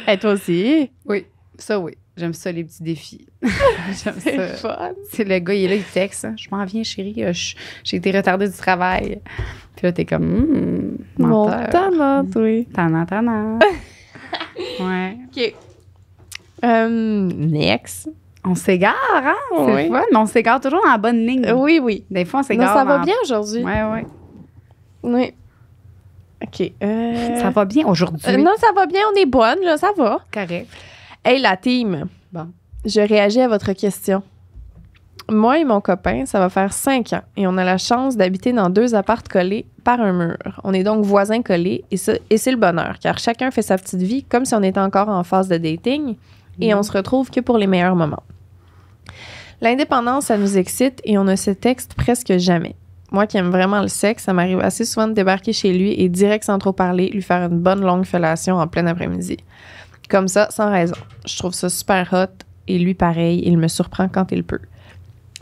Et toi aussi? Oui, ça, oui. J'aime ça, les petits défis. J'aime C'est ça. fun. C'est le gars, il est là, il texte. Hein. Je m'en viens, chérie. J'ai été retardée du travail. Puis là, t'es comme, menteur. Tannant, oui. Tannant. Ouais. OK. Next. On s'égare, hein? C'est Oui. fun, mais on s'égare toujours dans la bonne ligne. Oui, oui. Des fois, on Non, s'égare. ça va dans- bien aujourd'hui. Ouais. Oui. OK. Ça va bien aujourd'hui. Non, ça va bien. On est bonne, là. Ça va. Correct. Hey, la team. Bon. Je réagis à votre question. Moi et mon copain, ça va faire 5 ans et on a la chance d'habiter dans 2 apparts collés par un mur. On est donc voisins collés et c'est le bonheur car chacun fait sa petite vie comme si on était encore en phase de dating et on se retrouve que pour les meilleurs moments. L'indépendance, ça nous excite et on ne se texte presque jamais. Moi qui aime vraiment le sexe, ça m'arrive assez souvent de débarquer chez lui et direct sans trop parler, lui faire une bonne longue fellation en plein après-midi. Comme ça, sans raison. Je trouve ça super hot et lui pareil, il me surprend quand il peut.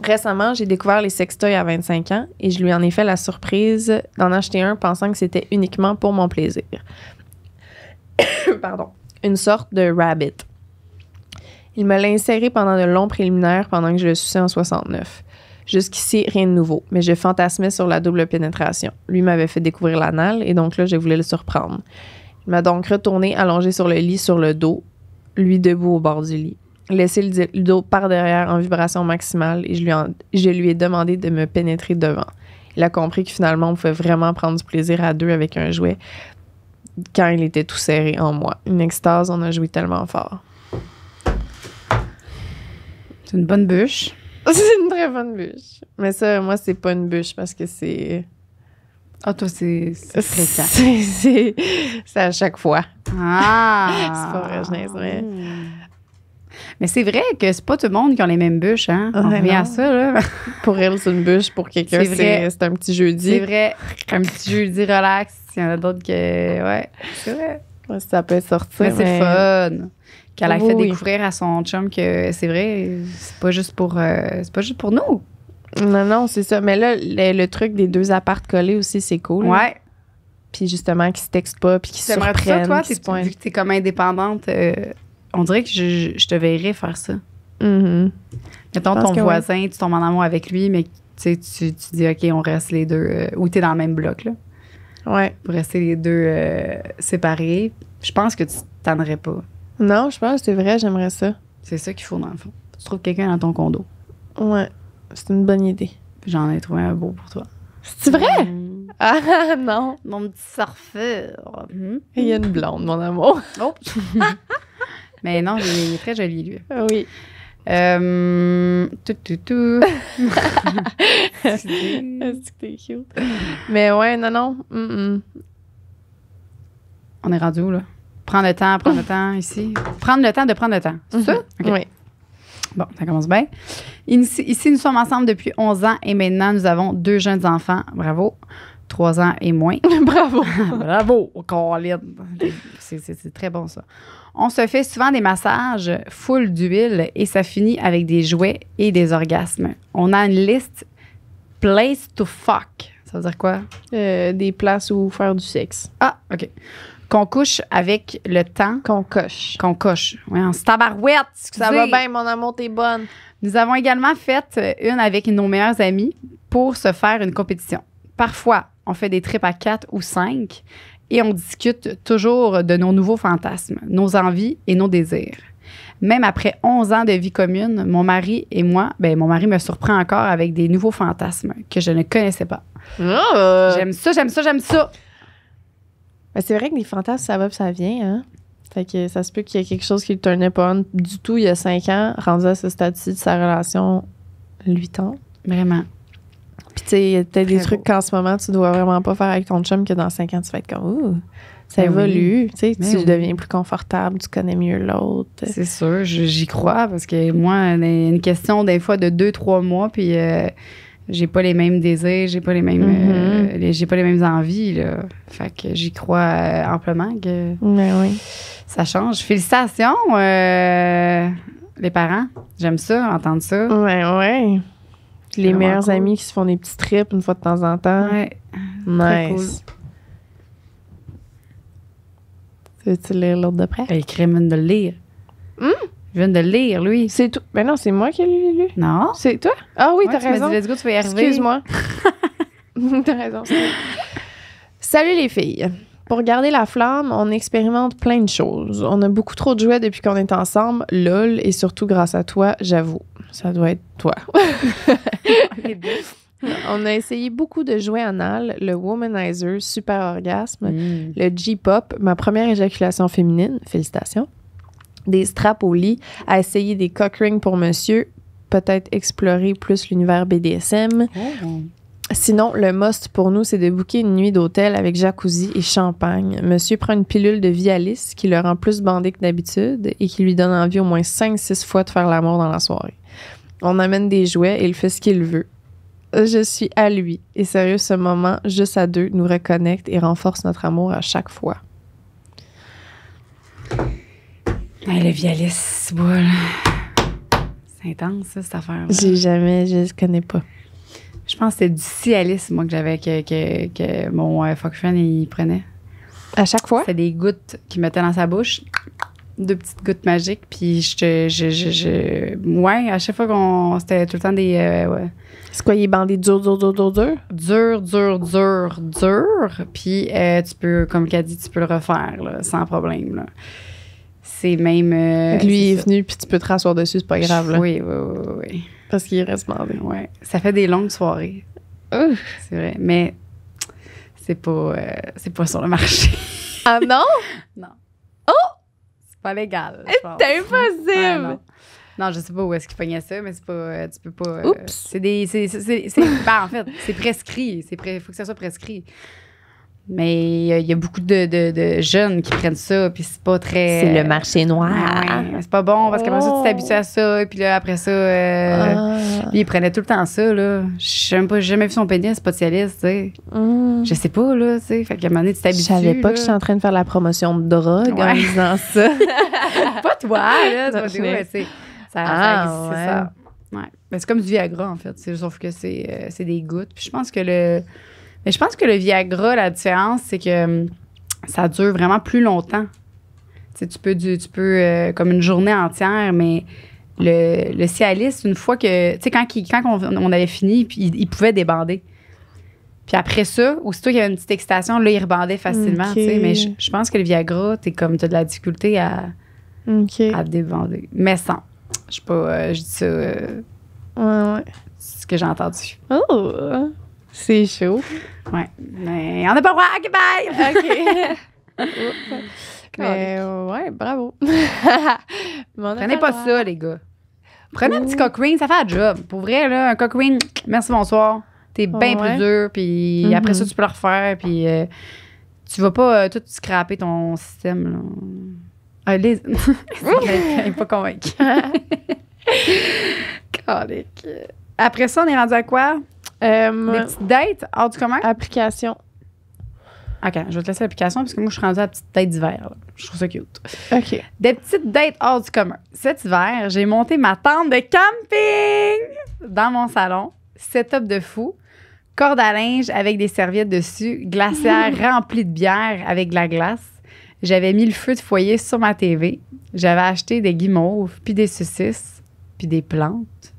Récemment, j'ai découvert les sextoys à 25 ans et je lui en ai fait la surprise d'en acheter un pensant que c'était uniquement pour mon plaisir. Pardon. Une sorte de rabbit. Il me l'a inséré pendant de longs préliminaires pendant que je le suçais en 69. Jusqu'ici, rien de nouveau, mais je fantasmais sur la double pénétration. Lui m'avait fait découvrir l'anal et donc là, je voulais le surprendre. Il m'a donc retourné allongé sur le lit sur le dos, lui debout au bord du lit. Laissé le dos par derrière en vibration maximale et je lui ai demandé de me pénétrer devant. Il a compris que finalement, on pouvait vraiment prendre du plaisir à deux avec un jouet quand il était tout serré en moi. Une extase, on a joué tellement fort. C'est une bonne bûche. C'est une très bonne bûche. Mais ça, moi, c'est pas une bûche parce que c'est... Ah, toi, c'est fréquent. C'est à chaque fois. Ah! C'est pas vrai, je niaise, mais... Mais c'est vrai que c'est pas tout le monde qui a les mêmes bûches, hein? On Ouais, revient non. à ça, là. Pour elle, c'est une bûche. Pour quelqu'un, C'est vrai. c'est un petit jeudi. C'est vrai. Un petit jeudi relax. Il y en a d'autres que... Ouais, c'est vrai. Ouais, ça peut sortir. Mais c'est fun. Qu'elle a fait Oui. découvrir à son chum que c'est vrai, c'est pas juste pour nous. Non, c'est ça. Mais là, le truc des 2 apparts collés aussi, c'est cool. Ouais. Puis justement, qu'ils se textent pas, puis qu'ils se T'aimerais surprennent. ça, toi, qu'ils se pointent. vu que t'es comme indépendante, on dirait que je te verrais faire ça. Mhm. Mettons Je pense ton que voisin, tu tombes en amour avec lui, mais tu sais, tu dis, OK, on reste les deux, ou t'es dans le même bloc, là. Ouais. Pour rester les deux séparés. Je pense que tu t'ennerais pas. Non, je pense que c'est vrai, j'aimerais ça. C'est ça qu'il faut, dans le fond. Tu trouves quelqu'un dans ton condo. Ouais. C'est une bonne idée. Puis j'en ai trouvé un beau pour toi. C'est vrai? Ah non. Mon petit surfeur. Il y a une blonde, mon amour. Oh! Mais non, il est très joli, lui. Oui. Tout. Est-ce que t'es cute? Mais ouais, non. On est rendu où, là? Prendre le temps ici. Prendre le temps de prendre le temps. C'est ça? OK. Oui. Bon, ça commence bien. Ici, nous sommes ensemble depuis 11 ans et maintenant, nous avons 2 jeunes enfants. Bravo. 3 ans et moins. Bravo. Bravo, Colin. C'est très bon, ça. On se fait souvent des massages full d'huile et ça finit avec des jouets et des orgasmes. On a une liste place to fuck. Ça veut dire quoi? Des places où faire du sexe. Ah, OK. Qu'on couche avec le temps. Qu'on coche. Qu'on coche. Oui, on se tabarouette. Ça va bien, mon amour, t'es bonne. Nous avons également fait une avec nos meilleurs amis pour se faire une compétition. Parfois, on fait des trips à 4 ou 5 et on discute toujours de nos nouveaux fantasmes, nos envies et nos désirs. Même après 11 ans de vie commune, mon mari et moi, mon mari me surprend encore avec des nouveaux fantasmes que je ne connaissais pas. Oh. J'aime ça. Ben, c'est vrai que les fantasmes, ça va puis ça vient, hein? Fait que ça se peut qu'il y ait quelque chose qui le turnait pas on du tout il y a 5 ans, rendu à ce stade-ci de sa relation, 8 ans. Vraiment. Puis tu sais, il y a peut-être des Très trucs beau. qu'en ce moment, tu dois vraiment pas faire avec ton chum que dans 5 ans, tu vas être comme, ouh, ça Ben évolue. Tu sais, Ben tu oui. deviens plus confortable, tu connais mieux l'autre. C'est sûr, j'y crois parce que moi, une question des fois de 2-3 mois, puis j'ai pas les mêmes désirs, j'ai pas les mêmes j'ai pas les mêmes envies, là. Fait que j'y crois amplement que Oui. ça change. Félicitations, les parents. J'aime ça, entendre ça. Ouais. Les meilleurs cool. amis qui se font des petits trips une fois de temps en temps. Ouais. Très Nice. Veux-tu lire l'autre de près? Il vient de le lire. Je viens de le lire, lui. C'est tout. Ben non, c'est moi qui l'ai lu. Non? C'est toi? Ah oui, Ouais, t'as tu m'as raison. dit, let's go, tu vas y arriver. Excuse-moi. T'as raison. Salut les filles. Pour garder la flamme, on expérimente plein de choses. On a beaucoup trop de jouets depuis qu'on est ensemble, lol, et surtout grâce à toi, j'avoue. Ça doit être toi. On a essayé beaucoup de jouets anal, le Womanizer, Super Orgasme, le G-Pop, ma première éjaculation féminine, félicitations, des straps au lit, à essayer des cock rings pour monsieur, peut-être explorer plus l'univers BDSM. Oh. Sinon, le must pour nous, c'est de booker une nuit d'hôtel avec jacuzzi et champagne. Monsieur prend une pilule de Vialis qui le rend plus bandé que d'habitude et qui lui donne envie au moins 5-6 fois de faire l'amour dans la soirée. On amène des jouets et il fait ce qu'il veut. Je suis à lui. Et sérieux, ce moment, juste à deux, nous reconnecte et renforce notre amour à chaque fois. Hey, le Vialis, c'est beau, là. C'est intense, ça, cette affaire. Je connais pas. Je pense que c'était du Cialis, moi, que j'avais, que mon fuck friend, il prenait. À chaque fois? C'était des gouttes qu'il mettait dans sa bouche. 2 petites gouttes magiques. Puis ouais, à chaque fois c'était tout le temps des... ouais. C'est quoi, il est bandé dur? Dur. Puis tu peux, comme qu'elle dit, tu peux le refaire, là, sans problème, là. C'est même... Lui est venu, puis tu peux te rasseoir dessus, c'est pas grave, là. Oui. Parce qu'il reste bandé. Ouais. Ça fait des longues soirées. C'est vrai. Mais c'est pas sur le marché. Ah non? Non. Oh! C'est pas légal. C'est impossible! Ouais, non, je sais pas où est-ce qu'il pognait ça, mais c'est pas... tu peux pas... Oups! Ben, en fait, c'est prescrit. Faut que ça soit prescrit. Mais il y a beaucoup de jeunes qui prennent ça, puis c'est pas très... C'est le marché noir. Ouais, c'est pas bon, parce qu'après ça, tu t'habitues à ça, et puis là, après ça... Lui, il prenait tout le temps ça, là. J'ai jamais vu son pénis, c'est pas de Cialis, tu sais. Je sais pas, là, tu sais. Fait qu'à un moment donné, tu t'habitues. Je savais pas que j'étais en train de faire la promotion de drogue en disant ça. Pas toi, là. Non, C'est pas c'est ça. Ouais. Mais c'est comme du Viagra, en fait. Sauf que c'est des gouttes. Puis je pense que le Viagra, la différence, c'est que ça dure vraiment plus longtemps. Tu peux comme une journée entière, mais le Cialis, une fois que... Tu sais, quand on avait fini, puis il pouvait débander. Puis après ça, aussitôt qu'il y avait une petite excitation, là, il rebandait facilement, tu sais. Mais je pense que le Viagra, t'as de la difficulté à débander. Mais sans. Je sais pas, je dis ça... Ouais. C'est ce que j'ai entendu. Oh! C'est chaud. Ouais. Mais on n'a pas le droit. OK, bye! OK. Mais ouais, bravo. Prenez pas ça, les gars. Prenez un petit cock ring, ça fait un job. Pour vrai, là, un cock ring, merci, bonsoir. T'es bien plus dur, puis après ça, tu peux le refaire, puis tu vas pas tout scraper ton système, là. Liz, elle est pas convaincue. Calique. Après ça, on est rendu à quoi? Des petites dates hors du commun? Application. OK, je vais te laisser l'application parce que moi, je suis rendue à la petite date d'hiver. Là. Je trouve ça cute. OK. Des petites dates hors du commun. Cet hiver, j'ai monté ma tente de camping dans mon salon. Setup de fou. Corde à linge avec des serviettes dessus. Glacière remplie de bière avec de la glace. J'avais mis le feu de foyer sur ma TV. J'avais acheté des guimauves, puis des saucisses, puis des plantes.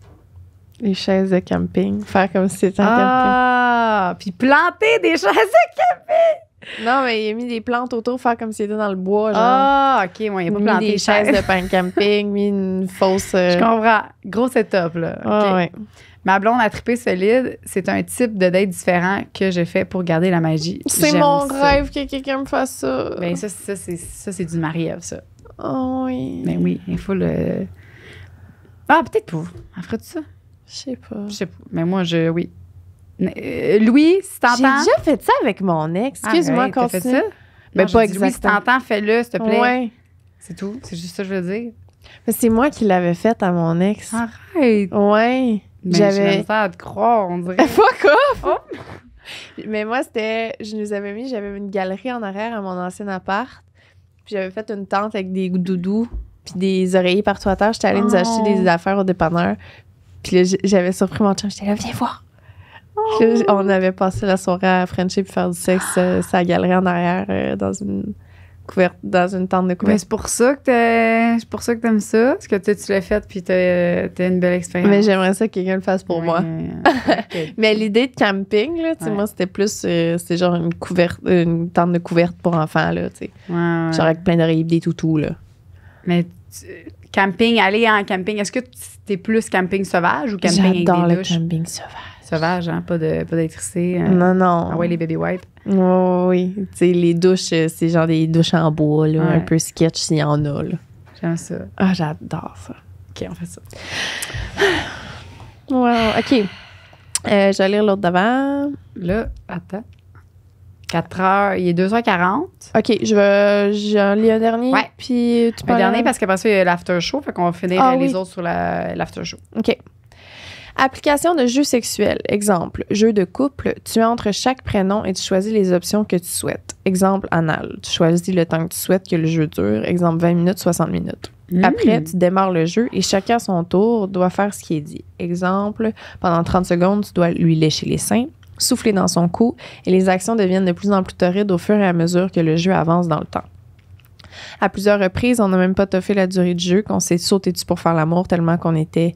Les chaises de camping. Faire comme si c'était un camping. Puis planter des chaises de camping! Non, mais il a mis des plantes autour, faire comme si c'était dans le bois, genre. Ah, OK, ouais, il a pas planté des chaises de pain de camping, mis une fausse... Je comprends. Gros setup, là. Okay. Ouais. Ma blonde a trippé solide. C'est un type de date différent que je fais pour garder la magie. C'est mon rêve que quelqu'un me fasse ça. Ben ça c'est du Marie-Ève, ça. Oh oui. Ben oui, il faut le... Ah, peut-être pas. Elle ferait-tu ça? Je sais pas. Mais moi, oui. Louis, si t'entends... J'ai déjà fait ça avec mon ex. Excuse-moi, continue. T'as fait ça? Ben, non, pas exactement. Louis, si t'entends, fais-le, s'il te plaît. Ouais. C'est tout. C'est juste ça que je veux dire. Mais c'est moi qui l'avais fait à mon ex. Arrête. Ouais. Mais j'avais ça à te croire, on dirait. Fuck off! Oh. Mais moi, j'avais une galerie en arrière à mon ancien appart. Puis j'avais fait une tente avec des doudous puis des oreillers partout à terre. J'étais allée nous acheter des affaires au dépanneur. Puis là, j'avais surpris mon chum. J'étais là, viens voir. Puis là, on avait passé la soirée à Frencher puis faire du sexe sa galerie en arrière dans une tente de couverte. Mais c'est pour ça que t'aimes ça. Parce que tu l'as fait puis t'as une belle expérience. Mais j'aimerais ça que quelqu'un le fasse pour moi. Okay. Mais l'idée de camping, là, tu sais, moi, c'était plus... c'est genre une tente de couverte pour enfants, là, tu sais. Ouais. Genre avec plein d'oreillers et des toutous, là. Mais aller en camping, est-ce que t'es plus camping sauvage ou camping J'adore avec des le douches? camping sauvage. Sauvage, hein? Pas d'électricité. Non. Ah ouais, les baby wipes. Oh, oui. Tu sais, les douches, c'est genre des douches en bois, là, un peu sketch s'il y en a, là. J'aime ça. Ah, j'adore ça. OK, on fait ça. Wow, OK. Je vais lire l'autre d'avant. Là, attends. 4 heures, il est 2h40. OK, j'en lis un dernier. Ouais. Puis tu peux. Un dernier, parce qu'après ça, il y a l'after show. Fait qu'on va finir les autres sur l'after show. OK. Application de jeu sexuel. Exemple, jeu de couple. Tu entres chaque prénom et tu choisis les options que tu souhaites. Exemple, anal. Tu choisis le temps que tu souhaites que le jeu dure. Exemple, 20 minutes, 60 minutes. Après, tu démarres le jeu et chacun à son tour doit faire ce qui est dit. Exemple, pendant 30 secondes, tu dois lui lécher les seins, souffler dans son cou et les actions deviennent de plus en plus torrides au fur et à mesure que le jeu avance dans le temps. À plusieurs reprises, on n'a même pas toffé la durée du jeu, qu'on s'est sauté dessus pour faire l'amour tellement qu'on était...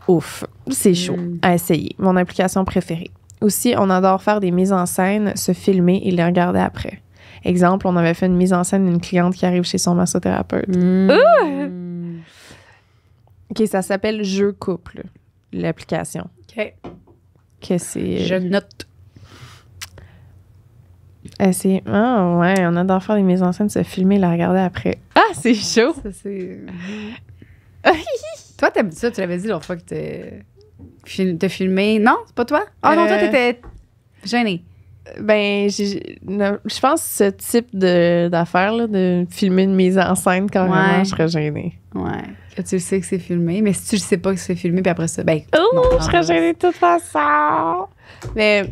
Ouf, c'est chaud à essayer. Mon application préférée. Aussi, on adore faire des mises en scène, se filmer et les regarder après. Exemple, on avait fait une mise en scène d'une cliente qui arrive chez son massothérapeute. OK, ça s'appelle Jeu couple, l'application. OK. Que c'est... Je note. C'est... Ah ouais, on adore faire des mises en scène, se filmer et la regarder après. Ah, c'est chaud! Ça, c'est... Toi, t'aimes ça, tu l'avais dit l'autre fois que t'as filmé. Non, c'est pas toi? Ah non, toi, t'étais gênée. Ben, je pense que ce type d'affaire, là, de filmer une mise en scène, quand même, je serais gênée. Ouais. Que tu le sais que c'est filmé, mais si tu le sais pas que c'est filmé, puis après ça, ben. Oh, je serais gênée de toute façon. Mais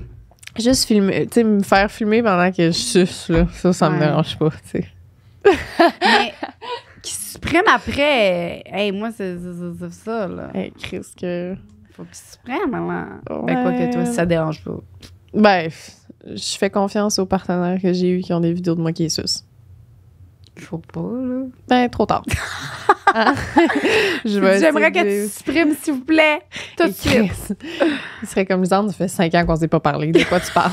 juste filmer, tu sais, me faire filmer pendant que je suce, là, ça me dérange pas, tu sais. Mais qui se prennent après, hey, moi, c'est ça, là. Hey, Chris, que. Faut qu'ils se prennent, là. Ouais. Ben, quoi que toi, si ça dérange pas. Ben, je fais confiance aux partenaires que j'ai eus qui ont des vidéos de moi qui sucent. Faut pas, là. Ben, trop tard. J'aimerais que tu supprimes, s'il vous plaît, tout de suite. Il serait comme Lisande, ça fait 5 ans qu'on s'est pas parlé. De quoi tu parles?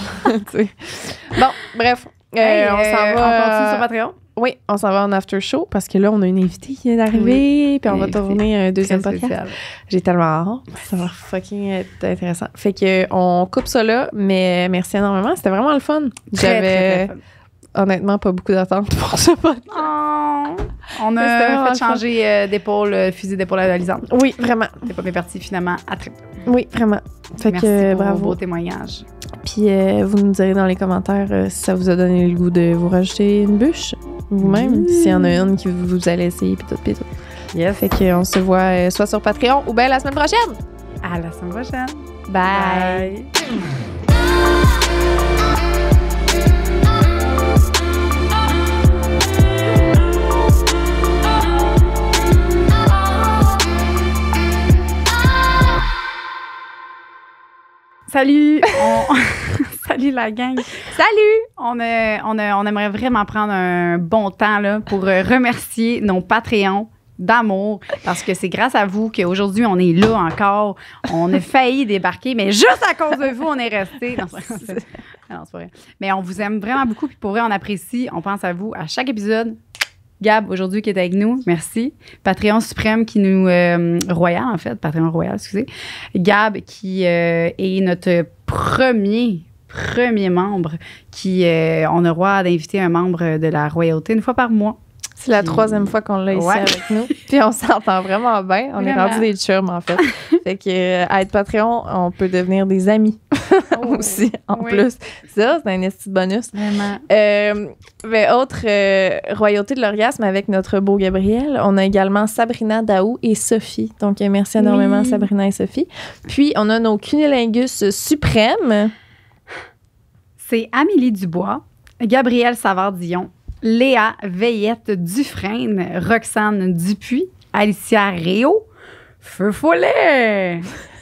Bon, bref. On s'en va. On continue sur Patreon? Oui, on s'en va en after show parce que là, on a une invitée qui vient d'arriver, puis on va tourner un deuxième podcast. J'ai tellement hâte. Ça va fucking être intéressant. Fait que on coupe ça là, mais merci énormément. C'était vraiment le fun. J'avais honnêtement pas beaucoup d'attentes pour ce podcast. Oh, on a fait changer d'épaule, fusil d'épaule à Lisande. Oui, vraiment. T'es pas bien parti finalement à trip. Oui, vraiment. Fait merci que pour bravo. Vos témoignages. Puis vous nous direz dans les commentaires si ça vous a donné le goût de vous rajouter une bûche vous-même, s'il y en a une qui vous allez essayer, puis tout. Yes. Fait qu'on se voit soit sur Patreon ou bien la semaine prochaine. À la semaine prochaine. Bye. Salut! Salut la gang! Salut! On aimerait vraiment prendre un bon temps là, pour remercier nos Patreons d'amour parce que c'est grâce à vous qu'aujourd'hui on est là encore. On a failli débarquer, mais juste à cause de vous, on est resté. Non, c'est pas vrai. Mais on vous aime vraiment beaucoup puis pour vrai, on apprécie. On pense à vous à chaque épisode. Gab, aujourd'hui, qui est avec nous. Merci. Patreon Suprême qui nous... Royal, en fait. Patreon Royal, excusez. Gab, qui est notre premier membre qui... on a le droit d'inviter un membre de la royauté une fois par mois. C'est la troisième fois qu'on l'a ici avec nous. Puis on s'entend vraiment bien. On est rendus des chums, en fait. Fait que à être Patreon, on peut devenir des amis. aussi, en oui. plus. Ça, c'est un esti de bonus. Vraiment. Mais autre royauté de l'orgasme avec notre beau Gabriel, on a également Sabrina Daou et Sophie. Donc, merci énormément Oui. Sabrina et Sophie. Puis, on a nos cunilingus suprêmes. C'est Amélie Dubois, Gabrielle Savard-Dion, Léa Veillette Dufresne, Roxane Dupuis, Alicia Réau, Feu Follet,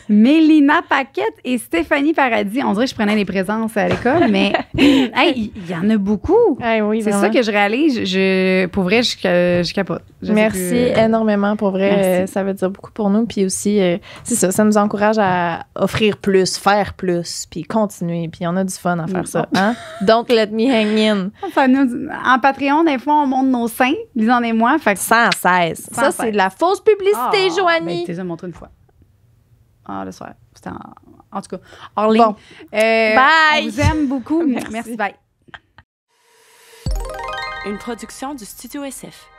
Mélina Paquette et Stéphanie Paradis. On dirait que je prenais les présences à l'école, mais hey, il y en a beaucoup. Ah oui, C'est vraiment. ça que je réalise. Pour vrai, je capote. Je sais Merci plus. énormément. Pour vrai, Merci. ça veut dire beaucoup pour nous. Puis aussi, c'est ça nous encourage à offrir plus, faire plus, puis continuer. Puis on a du fun à faire ça. Hein? Don't let me hang in. En Patreon, des fois, on monte nos seins, Lisanne et moi. Fait que 116. Ça, c'est de la fausse publicité, Joanie. Ben, tu les as montré une fois. Ah, le soir. C'était en tout cas, hors ligne. Bon. Bye! On vous aime beaucoup. Merci. Merci, bye. Une production du Studio SF.